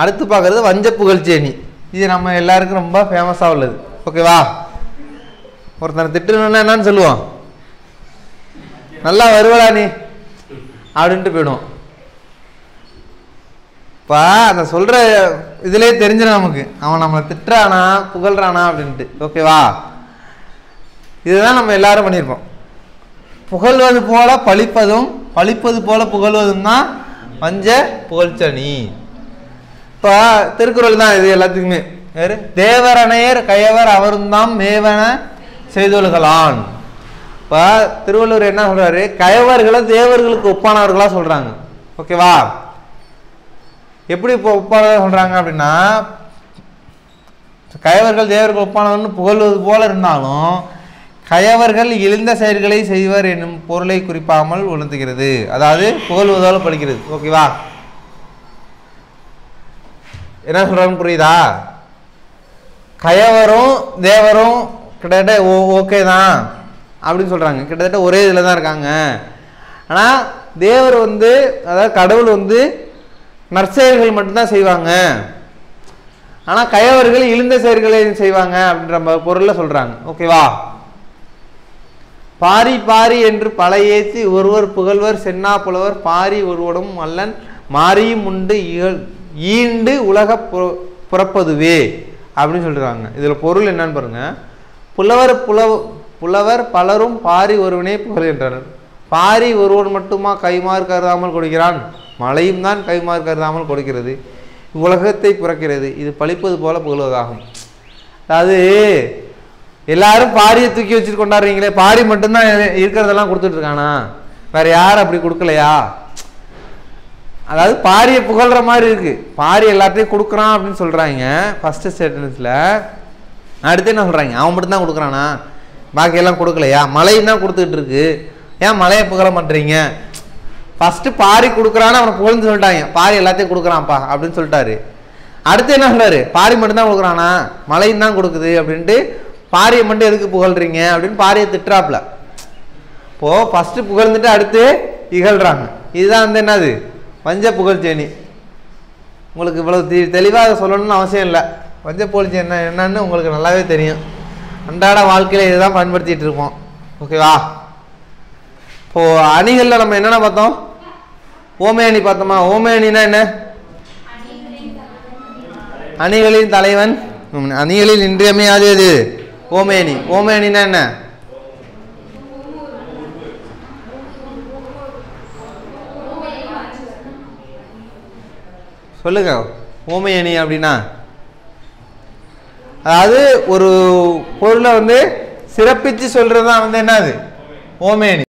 Speaker 1: அடுத்து பார்க்குறது வஞ்ச புகழ்ச்சி அணி. இது நம்ம எல்லாருக்கும் ரொம்ப ஃபேமஸாக உள்ளது. ஓகேவா, ஒருத்தனை திட்டணும்னா என்னன்னு சொல்லுவோம், நல்லா வருவடா நீ அப்படின்ட்டு போயிடுவோம். இப்போ அந்த சொல்கிற இதுலேயே தெரிஞ்சிடும் நமக்கு அவன் நம்மளை திட்டுறானா புகழ்றானா அப்படின்ட்டு. ஓகேவா, இதுதான் நம்ம எல்லாரும் பண்ணியிருப்போம். புகழ்வது போல பழிப்பதும் பழிப்பது போல புகழ்வதும் தான் வஞ்ச புகழ்ச்சணி. இப்போ திருக்குறள் தான் இது எல்லாத்துக்குமே. வேறு தேவரணையர் கயவர் அவரும் தான் மேவன செய்தொழுகலான். இப்போ திருவள்ளுவர் என்ன சொல்றாரு, கயவர்களை தேவர்களுக்கு ஒப்பானவர்களா சொல்றாங்க. ஓகேவா, எப்படி இப்போ ஒப்பானதாக சொல்றாங்க அப்படின்னா, கயவர்கள் தேவர்கள் ஒப்பானவர்னு புகழ்வது போல இருந்தாலும் கயவர்கள் இழிந்த செயல்களை செய்வர் என்னும் பொருளை குறிப்பாமல் உணர்த்துகிறது. அதாவது புகழ்வதால் படிக்கிறது. ஓகேவா, என்ன சொல்றாங்க புரியுதா? கயவரும் தேவரும் கிட்டத்தட்ட ஓகே தான் அப்படின்னு சொல்றாங்க, கிட்டத்தட்ட ஒரே இதில் தான் இருக்காங்க. ஆனால் தேவர் வந்து, அதாவது கடவுள் வந்து நற்செயல்கள் மட்டும்தான் செய்வாங்க, ஆனால் கயவர்கள் இழிந்த செயல்களை செய்வாங்க அப்படின்ற பொருளில் சொல்றாங்க. ஓகேவா, பாரி பாரி என்று பல ஏற்றி ஒருவர் புகழ்வர் சென்னா புலவர் பாரி ஒருவடும் அல்லன் மாரியும் உண்டு ஈண்டு உலக புறப்பதுவே அப்படின்னு சொல்றாங்க. இதுல பொருள் என்னன்னு பாருங்க, புலவர் பலரும் பாரி ஒருவனே புகழ்கின்றனர். பாரி ஒருவன் மட்டுமா கைமாறு கருதாமல் கொடுக்கிறான், மழையும் தான் கைமாறு கருதாமல் கொடுக்கிறது, உலகத்தை புறக்கிறது, இது பழிப்பது போல புகழ்வதாகும். அதாவது எல்லாரும் பாரியை தூக்கி வச்சுட்டு கொண்டாடுறீங்களே, பாரி மட்டும்தான் இருக்கிறதெல்லாம் கொடுத்துட்டு இருக்கானா, வேற யாரும் அப்படி கொடுக்கலையா? அதாவது பாரியை புகழ்ற மாதிரி இருக்கு, பாரி எல்லாத்தையும் கொடுக்குறான் அப்படின்னு சொல்றாங்க ஃபர்ஸ்ட் ஸ்டேட்மெண்ட்ஸ்ல. அடுத்து என்ன சொல்றாங்க, அவன் மட்டும் தான் கொடுக்குறானா, பாக்கி எல்லாம் கொடுக்கலையா? மழையும் தான் கொடுத்துட்டு இருக்கு, ஏன் மழையை புகழ மாட்டீங்க? ஃபர்ஸ்ட் பாரி கொடுக்குறான்னு அவனை புகழ்ந்து சொல்லிட்டாங்க, பாரி எல்லாத்தையும் கொடுக்குறான்ப்பா அப்படின்னு சொல்லிட்டாரு. அடுத்து என்ன சொல்றாரு, பாரி மட்டும் தான் கொடுக்குறானா, மழையும் தான் கொடுக்குது அப்படின்ட்டு பாரியை மட்டும் எதுக்கு புகழ்றீங்க அப்படின்னு பாரியை திட்டுறாப்புல. இப்போ ஃபர்ஸ்ட் புகழ்ந்துட்டு அடுத்து இகழ்றாங்க. இதுதான் வந்து என்னது, வஞ்ச புகழ்ச்சேனி. உங்களுக்கு இவ்வளவு தெளிவாக சொல்லணும்னு அவசியம் இல்லை, வஞ்ச புகழ்ச்சி என்னன்னு உங்களுக்கு நல்லாவே தெரியும். அன்றாட வாழ்க்கையில் இதுதான் பயன்படுத்திட்டு இருப்போம். ஓகேவா? இப்போ அணிகளில் நம்ம என்னென்ன பார்த்தோம்? ஓமை அணி பார்த்தோமா? ஓமை அணினா என்ன? அணிகளின் தலைவன், அணிகளில் இன்றியமையாதது ஓமை அணி. ஓமை அணினா என்ன? சொல்லுங்க. ஓமை அணி அப்படின்னா அதாவது ஒரு பொருளை வந்து சிறப்பிச்சு சொல்றது தான் வந்து என்னது? ஓமை அணி.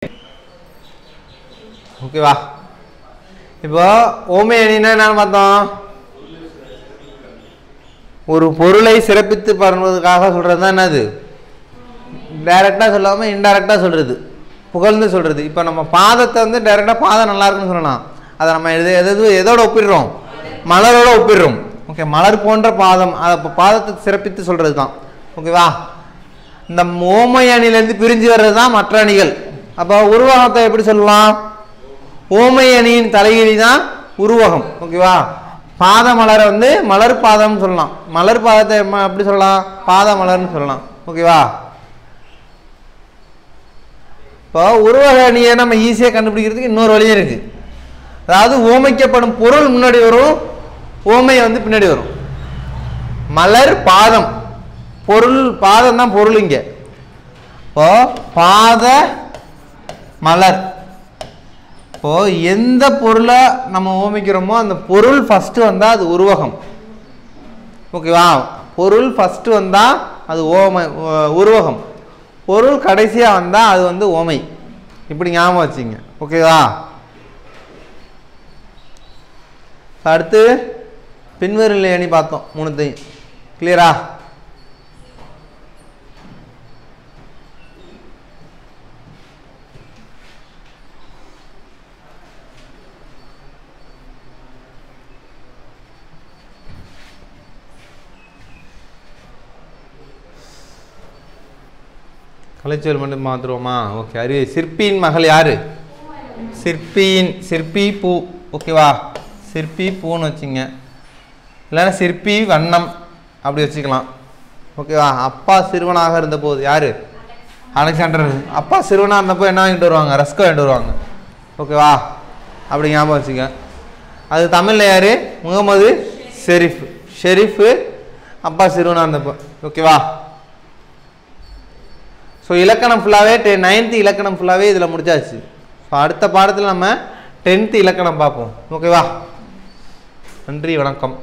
Speaker 1: ஓகேவா? இப்போ ஓமை அணின்னா என்னன்னு பார்த்தோம்? ஒரு பொருளை சிறப்பித்து பண்ணுவதற்காக சொல்றது தான் என்னது? டைரக்டா சொல்லாம இன்டைரக்டா சொல்றது, புகழ்ந்து சொல்றது. இப்போ நம்ம பாதத்தை வந்து டைரக்டா பாதம் நல்லா இருக்குன்னு சொல்லலாம். அதை நம்ம எதோட ஒப்பிடுறோம்? மலரோட ஒப்பிடுறோம். ஓகே, மலர் போன்ற பாதம், அதை பாதத்தை சிறப்பித்து சொல்றது தான். ஓகேவா? இந்த ஓமை அணியிலேருந்து பிரிஞ்சு வர்றது தான் மற்ற அணிகள். அப்போ உருவகத்தை எப்படி சொல்லலாம்? ஓமை அணியின் தலையீழி தான் உருவகம். ஓகேவா? பாத மலரை வந்து மலர் பாதம்னு சொல்லலாம். மலர் பாதத்தை எப்படி சொல்லலாம்? பாத மலர்னு சொல்லலாம். ஓகேவா? இப்போ உருவக அணியை நம்ம ஈஸியாக கண்டுபிடிக்கிறதுக்கு இன்னொரு வழியும் இருக்கு. அதாவது ஓமைக்கப்படும் பொருள் முன்னாடி வரும், ஓமை வந்து பின்னாடி வரும். மலர் பாதம், பொருள் பாதம் தான் பொருள் இங்க. இப்போ பாத மலர். இப்போ எந்த பொருளை நம்ம ஓமிக்கிறோமோ அந்த பொருள் ஃபர்ஸ்ட் வந்தா அது உருவகம். ஓகேவா? பொருள் ஃபர்ஸ்ட் வந்தா அது ஓமை உருவகம். பொருள் கடைசியா வந்தா அது வந்து ஓமை. இப்படி ஞாபகம் வச்சுங்க. ஓகேவா? அடுத்து பின்வரும் அணி பார்த்தோம். மூணுத்தையும் கிளியரா? கலைச்சொல் மட்டும் மாத்துருவோமா? ஓகே. அறிவு சிற்பியின் மகள் யாரு? சிற்பி பூ. ஓகேவா? சிற்பி பூன்னு வச்சுங்க. இல்லைன்னா சிற்பி வண்ணம் அப்படி வச்சுக்கலாம். ஓகேவா? அப்பா சிறுவனாக இருந்த போது யாரு? அலெக்சாண்டர். அப்பா சிறுவனாக இருந்தப்போ என்ன வாங்கிட்டு வருவாங்க? ரஸ்கோ வாங்கிட்டு வருவாங்க. ஓகேவா? அப்படி ஞாபகம் வச்சுக்க. அது தமிழில் யாரு? முகமது ஷெரீஃபு அப்பா சிறுவனாக இருந்தப்போ. ஓகேவா? ஸோ இலக்கணம் ஃபுல்லாகவே 9th இலக்கணம் ஃபுல்லாகவே இதில் முடிச்சாச்சு. ஸோ அடுத்த பாடத்தில் நம்ம 10th இலக்கணம் பார்ப்போம். ஓகேவா? நன்றி, வணக்கம்.